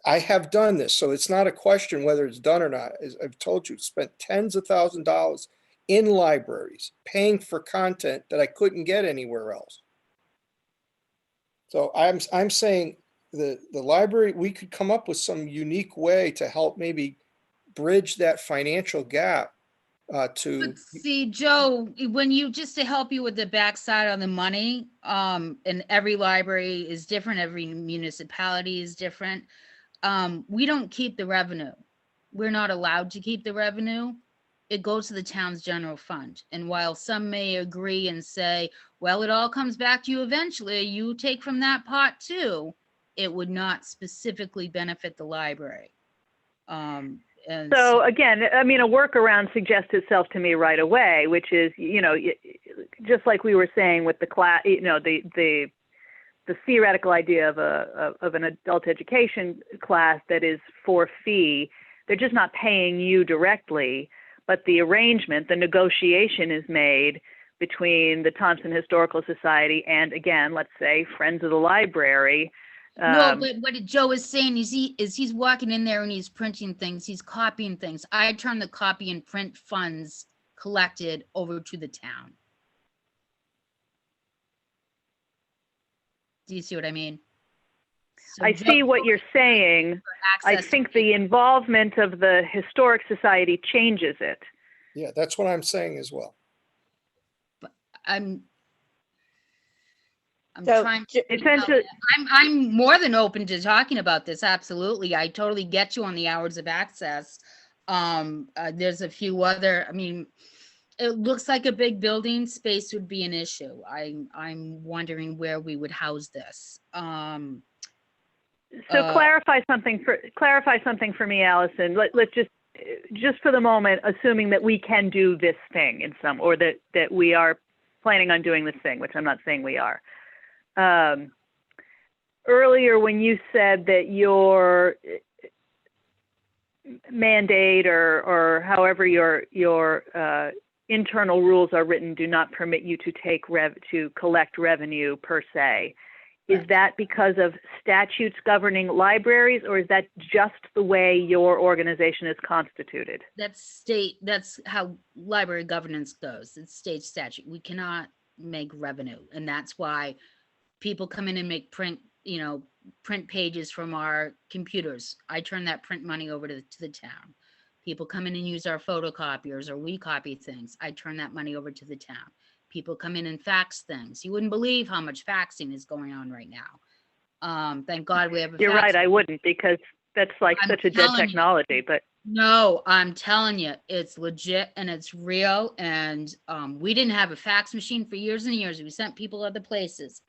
I have done this, so it's not a question whether it's done or not. As I've told you, spent tens of thousands of dollars in libraries paying for content that I couldn't get anywhere else. So I'm saying the library, we could come up with some unique way to help maybe bridge that financial gap to. But see, Joe, when you, just to help you with the backside on the money, and every library is different, every municipality is different. We don't keep the revenue. We're not allowed to keep the revenue. It goes to the town's general fund. And while some may agree and say, well, it all comes back to you eventually, you take from that pot too, it would not specifically benefit the library. And so again, I mean, a workaround suggests itself to me right away, which is, just like we were saying with the class, the theoretical idea of an adult education class that is for fee. They're just not paying you directly, but the arrangement, the negotiation is made between the Thompson Historical Society and, again, let's say, Friends of the Library. No, but what Joe is saying is he's walking in there and he's printing things, he's copying things. I turn the copy and print funds collected over to the town. Do you see what I mean? So I see what you're saying. I think the involvement of the Historic Society changes it. Yeah, that's what I'm saying as well. But I'm So, trying to, I'm more than open to talking about this. Absolutely. I totally get you on the hours of access. There's a few other, I mean, it looks like a big building. Space would be an issue. I'm wondering where we would house this. So clarify something for me, Allison. Let's just for the moment, assuming that we can do this thing in some, or that we are planning on doing this thing, which I'm not saying we are. Earlier, when you said that your mandate or however your internal rules are written do not permit you to collect revenue per se. Is that because of statutes governing libraries, or is that just the way your organization is constituted? That's how library governance goes. It's state statute. We cannot make revenue. And that's why people come in and make print pages from our computers. I turn that print money over to the town. People come in and use our photocopiers, or we copy things. I turn that money over to the town. People come in and fax things. You wouldn't believe how much faxing is going on right now. Thank God we have a You're fax. right, I wouldn't, because that's like I'm such a dead telling you. technology, but No, I'm telling you, it's legit and it's real. And we didn't have a fax machine for years and years. We sent people other places.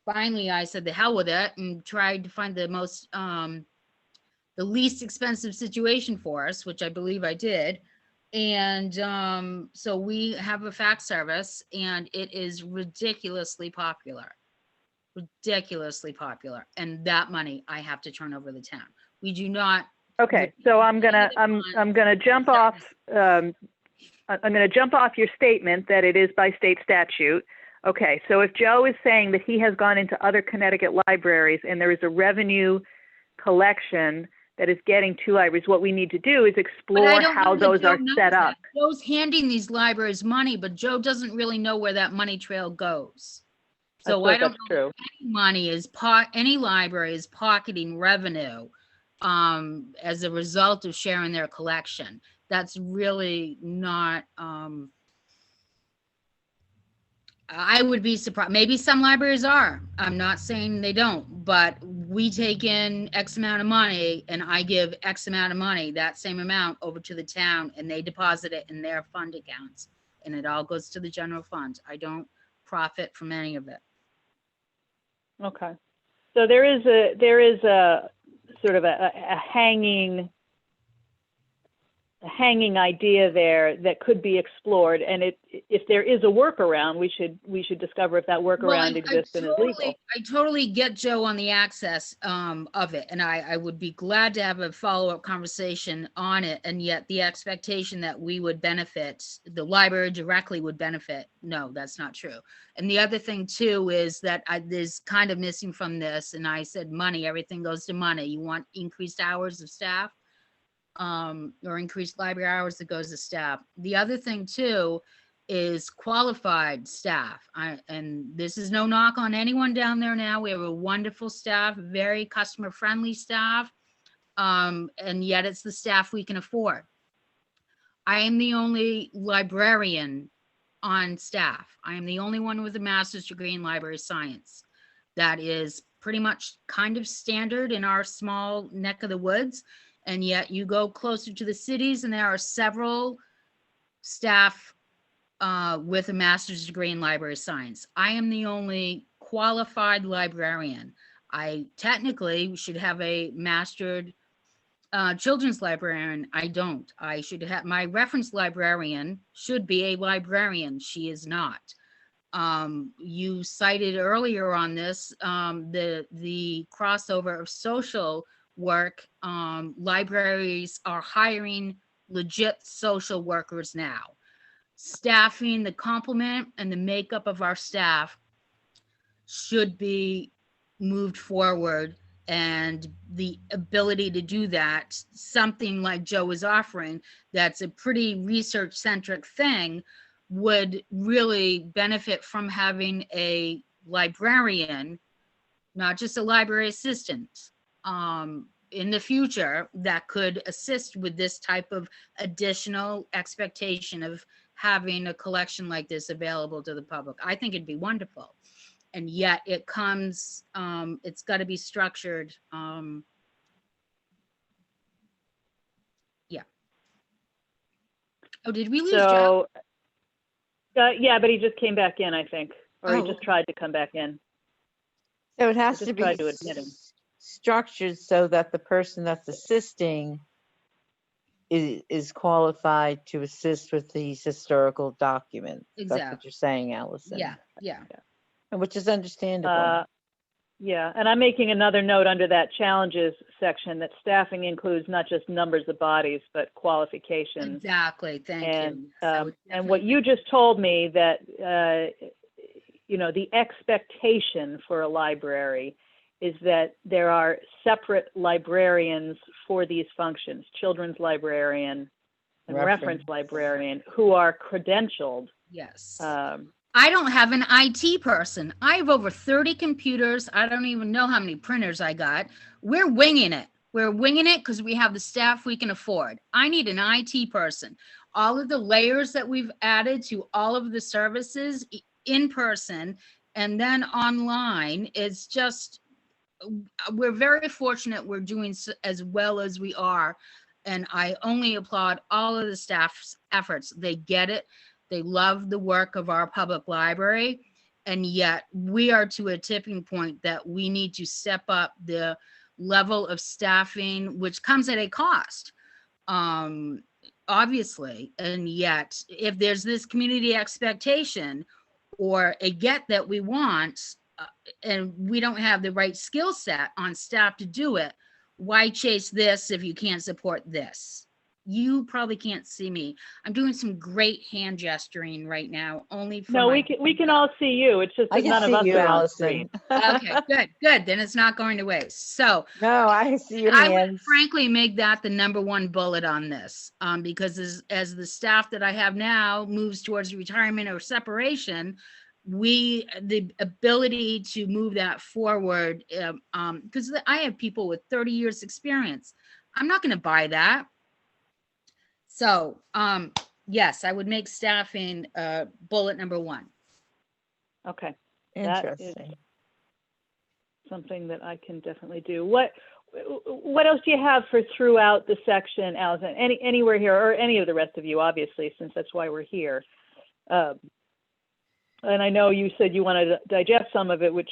Finally, I said the hell with it and tried to find the most, the least expensive situation for us, which I believe I did. And so we have a fax service, and it is ridiculously popular. Ridiculously popular. And that money I have to turn over the town. We do not. okay, so I'm gonna jump off, I'm gonna jump off your statement that it is by state statute. Okay, so if Joe is saying that he has gone into other Connecticut libraries and there is a revenue collection that is getting to libraries, what we need to do is But I explore don't how know that those Joe are knows set that. up. Joe's handing these libraries money, but Joe doesn't really know where that money trail goes. So I don't that's know true. if any money is any library is pocketing revenue as a result of sharing their collection. That's really not, I would be surprised. Maybe some libraries are. I'm not saying they don't, but we take in X amount of money and I give X amount of money, that same amount, over to the town, and they deposit it in their fund accounts, and it all goes to the general fund. I don't profit from any of it. Okay. So there is a sort of a hanging idea there that could be explored, and if there is a workaround, we should discover if that workaround exists and is legal. I totally get Joe on the access of it, and I would be glad to have a follow-up conversation on it. And yet the expectation that we would benefit, the library directly would benefit, no, that's not true. And the other thing too is that there's kind of missing from this, and I said money, everything goes to money. You want increased hours of staff, or increased library hours, that goes to staff. The other thing too is qualified staff. And this is no knock on anyone down there now. We have a wonderful staff, very customer friendly staff. And yet it's the staff we can afford. I am the only librarian on staff. I am the only one with a master's degree in library science. That is pretty much kind of standard in our small neck of the woods. And yet you go closer to the cities and there are several staff with a master's degree in library science. I am the only qualified librarian. I technically should have a mastered children's librarian. I don't. I should have, my reference librarian should be a librarian. She is not. You cited earlier on this, the crossover of social work. Libraries are hiring legit social workers now. Staffing, the complement and the makeup of our staff should be moved forward, and the ability to do that, something like Joe is offering, that's a pretty research-centric thing, would really benefit from having a librarian, not just a library assistant, in the future that could assist with this type of additional expectation of having a collection like this available to the public. I think it'd be wonderful. And yet it comes, it's got to be structured. Yeah. Oh, did we lose Joe? So, yeah, but he just came back in, I think, or Oh. he just tried to come back in. So it has I to just be tried to admit him. structured so that the person that's assisting is qualified to assist with these historical documents. That's Exactly. what you're saying, Allison. Yeah, yeah. And which is understandable. Yeah, and I'm making another note under that challenges section that staffing includes not just numbers of bodies, but qualifications. Exactly. Thank you. And what you just told me that, the expectation for a library is that there are separate librarians for these functions, children's librarian and reference librarian, who are credentialed. Yes. I don't have an IT person. I have over 30 computers. I don't even know how many printers I got. We're winging it. We're winging it because we have the staff we can afford. I need an IT person. All of the layers that we've added to all of the services in person and then online is just, we're very fortunate we're doing as well as we are. And I only applaud all of the staff's efforts. They get it. They love the work of our public library. And yet we are to a tipping point that we need to step up the level of staffing, which comes at a cost, obviously. And yet, if there's this community expectation or a get that we want, and we don't have the right skill set on staff to do it, why chase this if you can't support this? You probably can't see me. I'm doing some great hand gesturing right now, only for No, my we can all see you. It's just I that none can of see us you, are on Allison. screen. Okay, good. Then it's not going to waste. So No, I see your I would hands. frankly make that the number one bullet on this, because as the staff that I have now moves towards retirement or separation, the ability to move that forward, because I have people with 30 years experience. I'm not going to buy that. So, yes, I would make staffing bullet number one. Okay, that is Interesting. something that I can definitely do. What else do you have for throughout the section, Allison? Anywhere here, or any of the rest of you, obviously, since that's why we're here. And I know you said you want to digest some of it, which,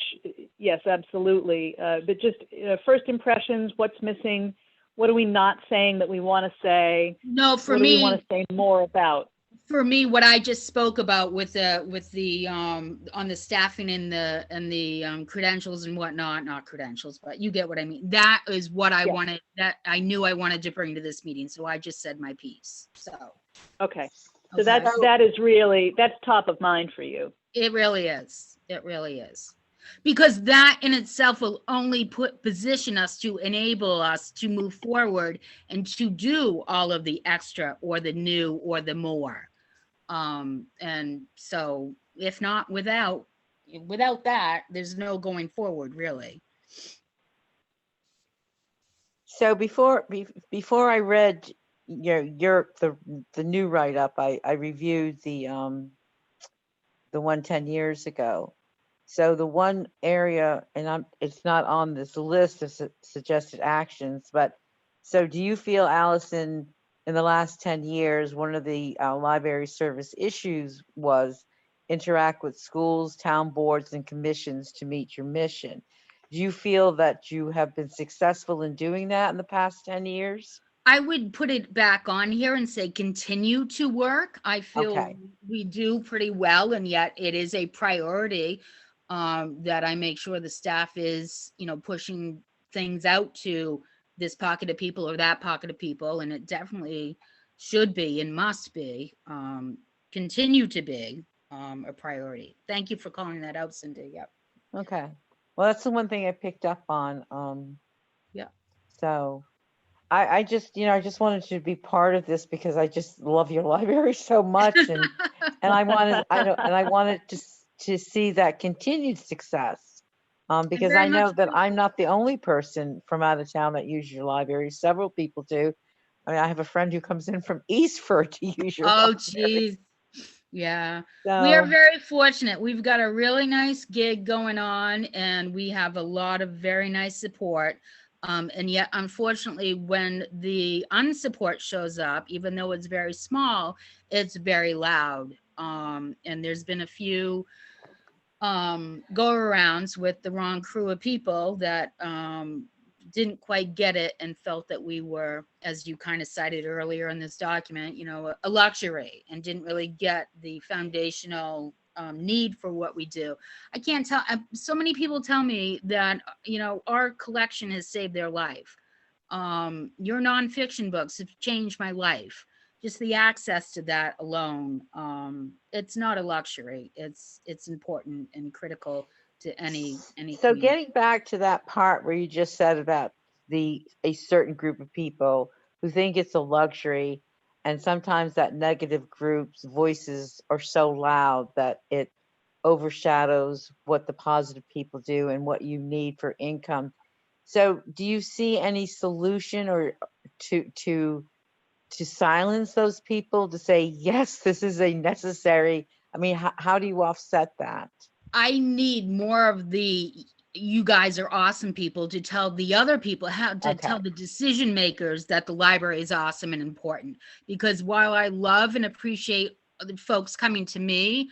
yes, absolutely. But just first impressions, what's missing? What are we not saying that we want to say? No, for what me, do we want to say more about? For me, what I just spoke about with the on the staffing and the credentials and whatnot, not credentials, but you get what I mean. That is what I wanted, that I knew I wanted to bring to this meeting. So I just said my piece. So okay. So that is really, that's top of mind for you. It really is. It really is. Because that in itself will only position us to enable us to move forward and to do all of the extra or the new or the more. And so if not, without that, there's no going forward, really. So before I read the new write-up, I reviewed the one 10 years ago. So the one area, and it's not on this list of suggested actions, but so do you feel, Allison, in the last 10 years, one of the library service issues was interact with schools, town boards, and commissions to meet your mission? Do you feel that you have been successful in doing that in the past 10 years? I would put it back on here and say continue to work. I feel we do pretty well, and yet it is a priority that I make sure the staff is, pushing things out to this pocket of people or that pocket of people, and it definitely should be and must be, continue to be a priority. Thank you for calling that out, Cindy. Yep. Okay. Well, that's the one thing I picked up on. Yeah. So I just, I just wanted to be part of this because I just love your library so much, and I wanted to see that continued success, because I know that I'm not the only person from out of town that uses your library. Several people do. I mean, I have a friend who comes in from Eastford to use your library. Geez. Yeah. So, we are very fortunate. We've got a really nice gig going on, and we have a lot of very nice support. And yet, unfortunately, when the unsupport shows up, even though it's very small, it's very loud. And there's been a few go-arounds with the wrong crew of people that didn't quite get it and felt that we were, as you kind of cited earlier in this document, a luxury, and didn't really get the foundational need for what we do. I can't tell. So many people tell me that, our collection has saved their life. Your nonfiction books have changed my life. Just the access to that alone. It's not a luxury. It's important and critical to any. So getting back to that part where you just said about a certain group of people who think it's a luxury, and sometimes that negative group's voices are so loud that it overshadows what the positive people do and what you need for income. So do you see any solution or to silence those people, to say, yes, this is a necessary, I mean, how do you offset that? I need more of the, you guys are awesome people to tell the other people, how to Okay. tell the decision makers that the library is awesome and important. Because while I love and appreciate the folks coming to me,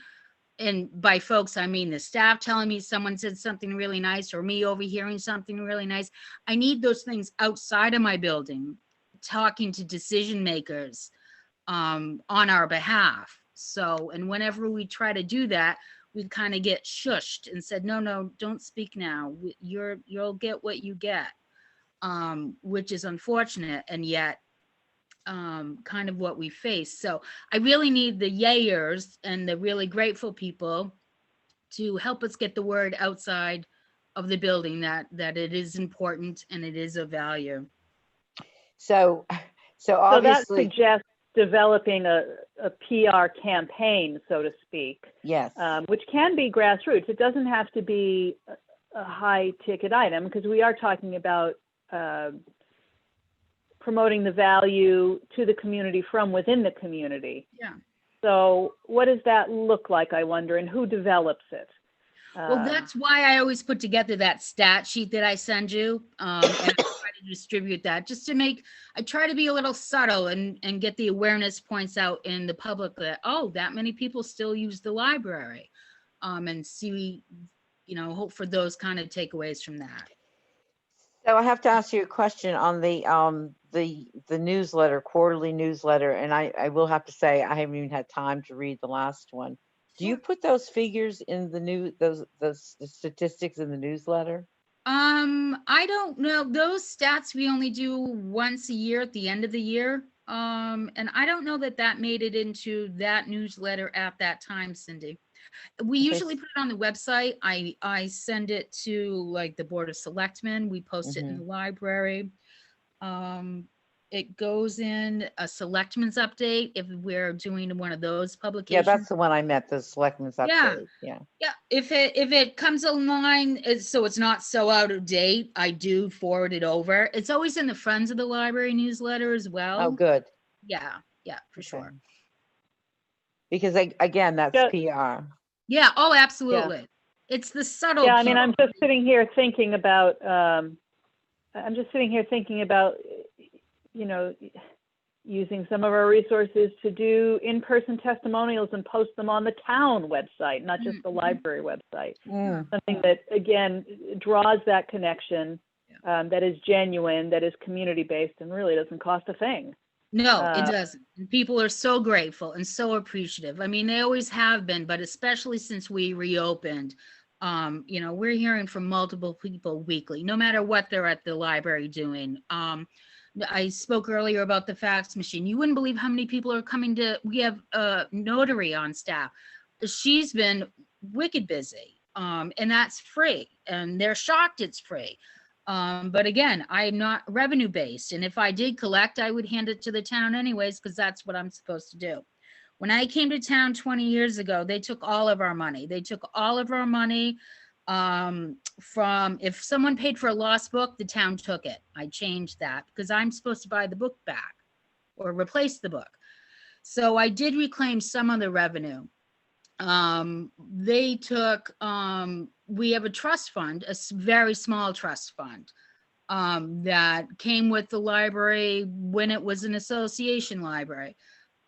and by folks, I mean the staff telling me someone said something really nice, or me overhearing something really nice, I need those things outside of my building, talking to decision makers on our behalf. So, and whenever we try to do that, we kind of get shushed and said, no, don't speak now. You'll get what you get, which is unfortunate, and yet kind of what we face. So I really need the yayers and the really grateful people to help us get the word outside of the building that it is important and it is of value. So So that obviously, suggests developing a PR campaign, so to speak, yes. which can be grassroots. It doesn't have to be a high ticket item, because we are talking about promoting the value to the community from within the community. Yeah. So what does that look like, I wonder, and who develops it? Well, that's why I always put together that stat sheet that I send you, and I try to distribute that just to make, I try to be a little subtle and get the awareness points out in the public that, oh, that many people still use the library, and see, hope for those kind of takeaways from that. So I have to ask you a question on the newsletter, quarterly newsletter, and I will have to say I haven't even had time to read the last one. Do you put those figures in the those statistics in the newsletter? I don't know. Those stats we only do once a year at the end of the year. And I don't know that made it into that newsletter at that time, Cindy. We Okay. usually put it on the website. I send it to like the Board of Selectmen. We post it in the library. It goes in a selectmen's update if we're doing one of those publications. Yeah, that's the one I meant, the selectmen's update. Yeah. Yeah. If it comes online, so it's not so out of date, I do forward it over. It's always in the Friends of the Library newsletter as well. Oh, good. Yeah, for Okay. sure. Because again, that's Yeah. PR. Yeah. Oh, absolutely. It's the subtle. Yeah, I mean, PR. I'm just sitting here thinking about, using some of our resources to do in-person testimonials and post them on the town website, not just the library website. Something that, again, draws that connection, that is genuine, that is community-based, and really doesn't cost a thing. No, it doesn't. And people are so grateful and so appreciative. I mean, they always have been, but especially since we reopened, we're hearing from multiple people weekly, no matter what they're at the library doing. I spoke earlier about the fax machine. You wouldn't believe how many people are coming we have a notary on staff. She's been wicked busy, and that's free, and they're shocked it's free. But again, I'm not revenue based. And if I did collect, I would hand it to the town anyways, because that's what I'm supposed to do. When I came to town 20 years ago, they took all of our money. From if someone paid for a lost book, the town took it. I changed that because I'm supposed to buy the book back or replace the book. So I did reclaim some of the revenue. They took, we have a trust fund, a very small trust fund, that came with the library when it was an association library,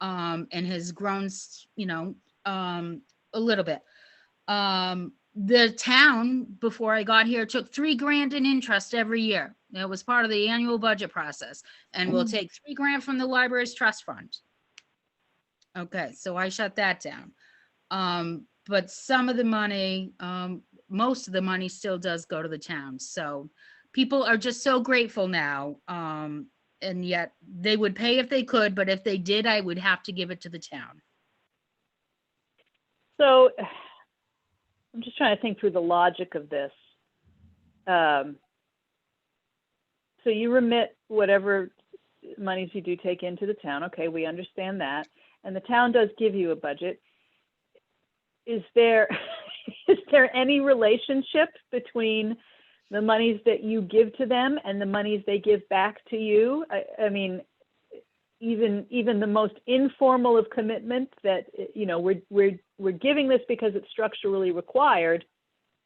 and has grown, a little bit. The town, before I got here, took $3,000 in interest every year. It was part of the annual budget process, and we'll take $3,000 from the library's trust fund. Okay, so I shut that down. But some of the money, most of the money still does go to the town. So people are just so grateful now. And yet they would pay if they could, but if they did, I would have to give it to the town. So I'm just trying to think through the logic of this. So you remit whatever monies you do take into the town. Okay, we understand that. And the town does give you a budget. Is there any relationship between the monies that you give to them and the monies they give back to you. I mean, even the most informal of commitments that, you know, we're giving this because it's structurally required,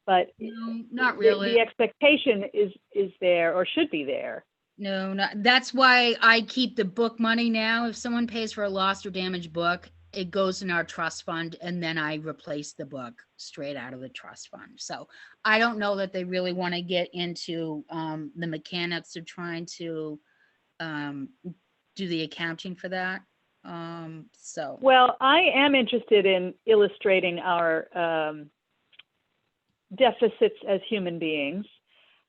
but No, not really. the expectation is there, or should be there. No, not, that's why I keep the book money now. If someone pays for a lost or damaged book, it goes in our trust fund, and then I replace the book straight out of the trust fund. So I don't know that they really want to get into the mechanics of trying to do the accounting for that. So Well, I am interested in illustrating our deficits as human beings.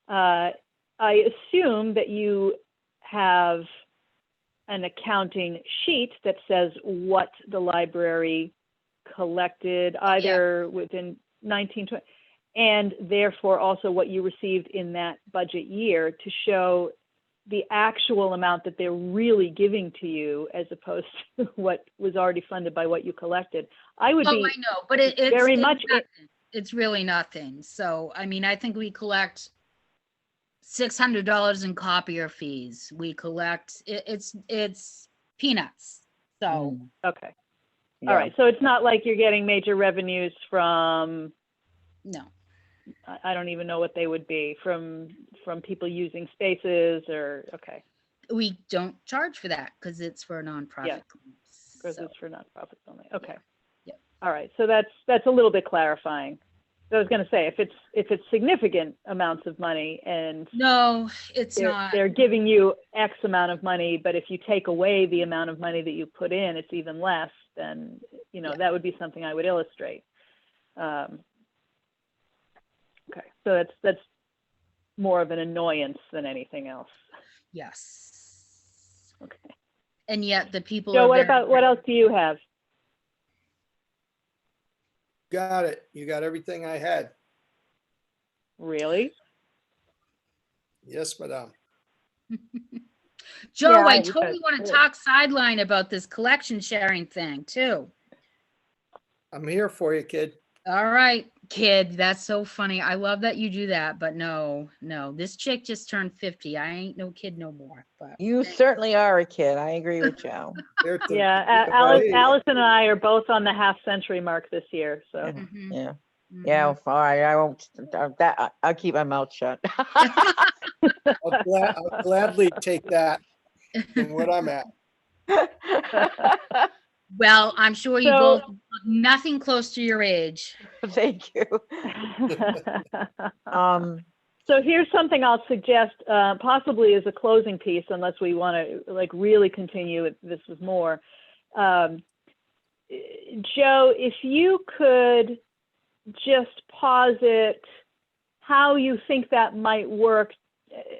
I assume that you have an accounting sheet that says what the library collected either within 1920 and therefore also what you received in that budget year to show the actual amount that they're really giving to you as opposed to what was already funded by what you collected. I would be I know, but it's nothing. It's really nothing. So I mean, I think we collect $600 in copier fees. We collect it's peanuts. So Okay. Yeah. All right. So it's not like you're getting major revenues from, no. I don't even know what they would be, from people using spaces or, okay. We don't charge for that because it's for a nonprofit. Yeah. Because So, it's for nonprofits only. Okay. Yeah. All right. So that's a little bit clarifying. So I was going to say, if it's significant amounts of money and no, it's not. they're giving you X amount of money, but if you take away the amount of money that you put in, it's even less, then, you know, that would be something I would illustrate. Okay. So that's more of an annoyance than anything else. Yes. Okay. And yet the people Joe, are what else do you have? Got it. You got everything I had. Really? Yes, madame. Joe, Yeah, I you totally guys want to did. talk sideline about this collection sharing thing too. I'm here for you, kid. All right, kid. That's so funny. I love that you do that, but no, this chick just turned 50. I ain't no kid no more. But You certainly are a kid. I agree with Joe. Here to- Yeah. Alice and I are both on the half-century mark this year. So. Yeah. Mhm, Yeah. mhm. Yeah. All right. I won't. I'll keep my mouth shut. I'll gladly take that from what I'm at. Well, I'm sure you So- both look nothing close to your age. Thank you. So here's something I'll suggest, possibly as a closing piece, unless we want to like really continue this with more. Joe, if you could just posit how you think that might work,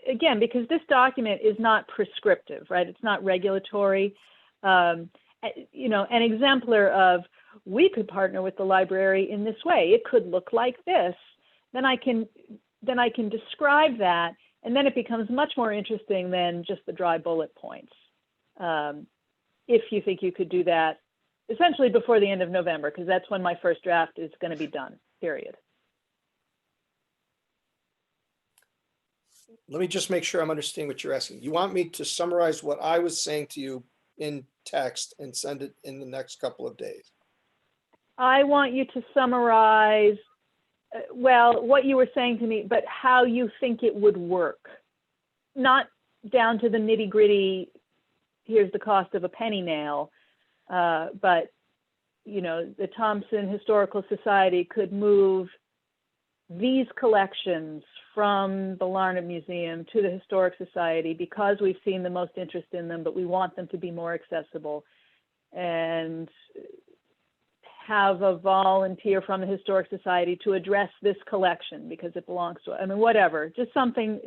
again, because this document is not prescriptive, right? It's not regulatory. You know, an exemplar of, we could partner with the library in this way. It could look like this. Then I can describe that, and then it becomes much more interesting than just the dry bullet points. If you think you could do that, essentially before the end of November, because that's when my first draft is going to be done, period. Let me just make sure I'm understanding what you're asking. You want me to summarize what I was saying to you in text and send it in the next couple of days? I want you to summarize, well, what you were saying to me, but how you think it would work. Not down to the nitty gritty, here's the cost of a penny nail, but, you know, the Thompson Historical Society could move these collections from the Larned Museum to the Historic Society because we've seen the most interest in them, but we want them to be more accessible, and have a volunteer from the Historic Society to address this collection because it belongs to, I mean, whatever, just something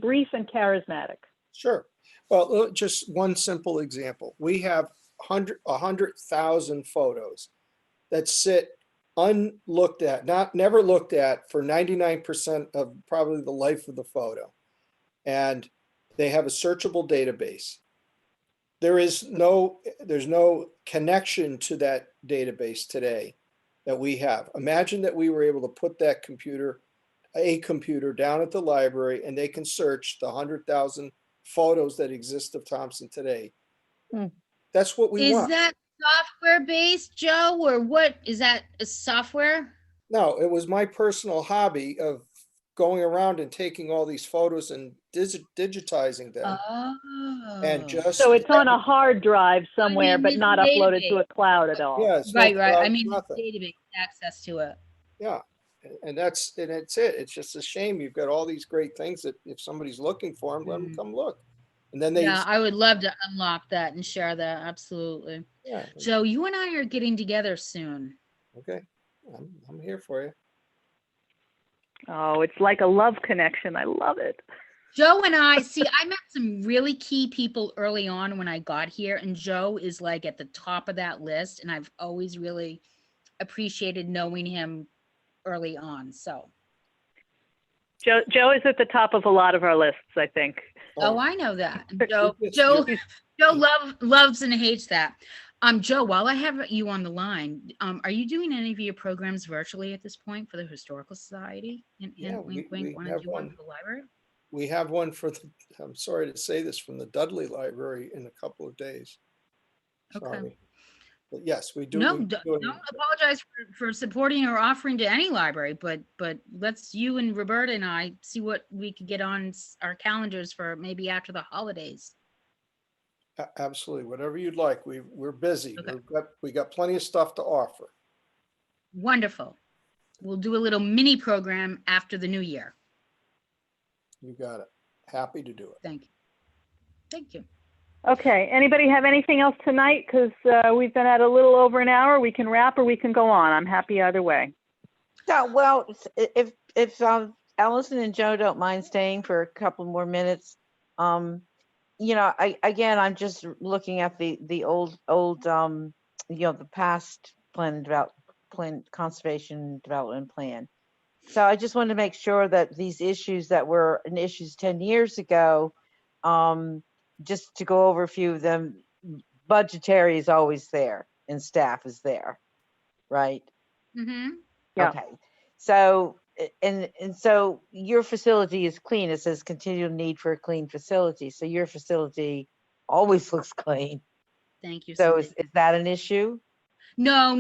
brief and charismatic. Sure. Well, just one simple example. We have 100,000 photos that sit unlooked at, never looked at for 99% of probably the life of the photo. And they have a searchable database. There's no connection to that database today that we have. Imagine that we were able to put that computer a computer down at the library and they can search the 100,000 photos that exist of Thompson today. Hmm. That's what we Is want. that software based, Joe, or what? Is that a software? No, it was my personal hobby of going around and taking all these photos and digitizing them and Oh. just, So it's on a hard drive somewhere, mean, but this not uploaded to database. a cloud at all. yeah, it's no Right, right. I cloud, mean, nothing. database access to it. Yeah. And that's it. It's just a shame. You've got all these great things that if somebody's looking for them, let them come look. And then they, Yeah, I would love to unlock that and share that. Absolutely. yeah, Joe, you and I are getting together soon. okay. I'm here for you. Oh, it's like a love connection. I love it. Joe and I, see, I met some really key people early on when I got here, and Joe is like at the top of that list. And I've always really appreciated knowing him early on. So, Joe is at the top of a lot of our lists, I think. oh, I know that. Yes, Joe you're- loves and hates that. Joe, while I have you on the line, are you doing any of your programs virtually at this point for the Historical Society? And Yeah, wink, we wink, want to have do one one. for the library? We have one for the, I'm sorry to say this, from the Dudley Library in a couple of days. Okay. Sorry. But yes, we do. No, we don't do- apologize for supporting or offering to any library, but let's you and Roberta and I see what we could get on our calendars for maybe after the holidays. Absolutely. Whatever you'd like. We're busy. Okay. We got plenty of stuff to offer. Wonderful. We'll do a little mini program after the new year. You got it. Happy to do it. Thank you. Thank you. Okay, anybody have anything else tonight? Because we've been at a little over an hour. We can wrap or we can go on. I'm happy either way. Yeah, well, if Allison and Joe don't mind staying for a couple more minutes, I'm just looking at the old the past conservation development plan. So I just wanted to make sure that these issues that were issues 10 years ago, just to go over a few of them, budgetary is always there and staff is there, right? Mm-hmm. Yeah. Okay. So, and so your facility is clean. It says continual need for a clean facility. So your facility always looks clean. Thank you. So Cindy. is that an issue? No.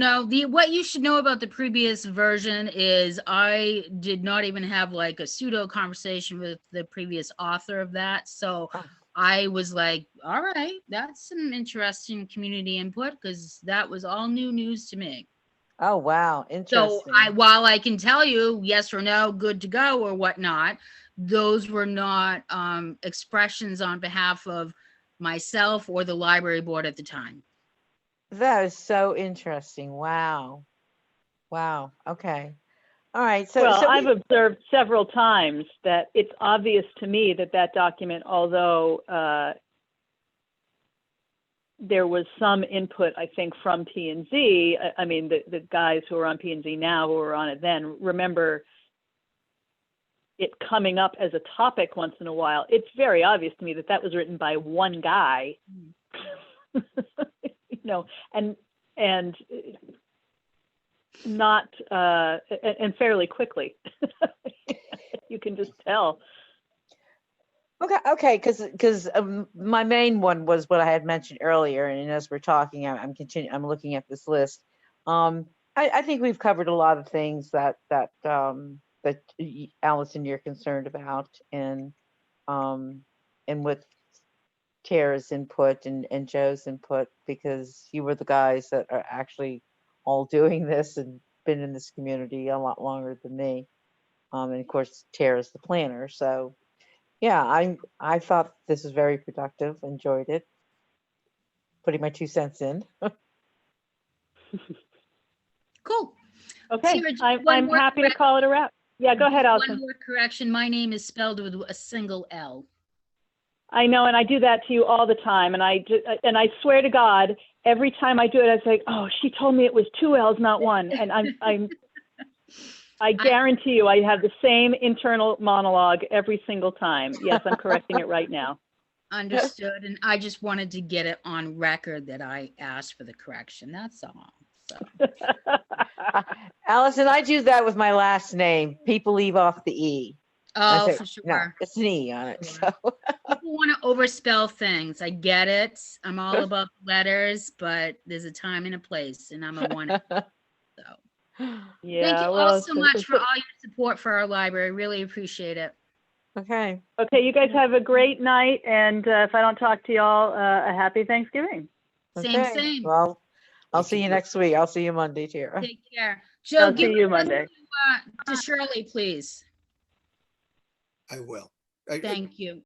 What you should know about the previous version is I did not even have like a pseudo conversation with the previous author of that. So I was like, all right, that's some interesting community input because that was all new news to me. Oh, wow. Interesting. So while I can tell you yes or no, good to go or whatnot, those were not expressions on behalf of myself or the library board at the time. That is so interesting. Wow. Wow. Okay. All right. So, Well, I've observed several times that it's obvious to me that document, although there was some input, I think, from P&Z. I mean, the guys who are on P&Z now, who were on it then, remember it coming up as a topic once in a while. It's very obvious to me that was written by one guy, and not and fairly quickly. You can just tell. Okay, because my main one was what I had mentioned earlier, and as we're talking, I'm looking at this list. I think we've covered a lot of things that Allison, you're concerned about, and with Tara's input and Joe's input, because you were the guys that are actually all doing this and been in this community a lot longer than me. And of course, Tara's the planner. So yeah, I thought this was very productive, enjoyed it. Putting my 2 cents in. Cool. Okay, Sarah, I'm happy to call it a wrap. Yeah, go ahead, Allison. One more correction. My name is spelled with a single L. I know, and I do that to you all the time, and I swear to God, every time I do it, I say, "Oh, she told me it was 2 L's, not 1," and I guarantee you, I have the same internal monologue every single time. Yes, I'm correcting it right now. Understood, and I just wanted to get it on record that I asked for the correction. That's all. So, Allison, I do that with my last name. People leave off the E. I oh, say, for no, sure. it's an E on it. Sure. So People want to overspell things. I get it. I'm all about letters, but there's a time and a place, and I'm a one. So Yeah, thank you well, all so much for all your support for our library. Really appreciate it. okay. okay, you guys have a great night, and if I don't talk to y'all, a happy Thanksgiving. Same, Okay. same. Well, I'll Thank see you. you next week. I'll see you Monday, Tara. Take care. Joe, I'll give see me you this Monday. to Shirley, please. I will. Thank you.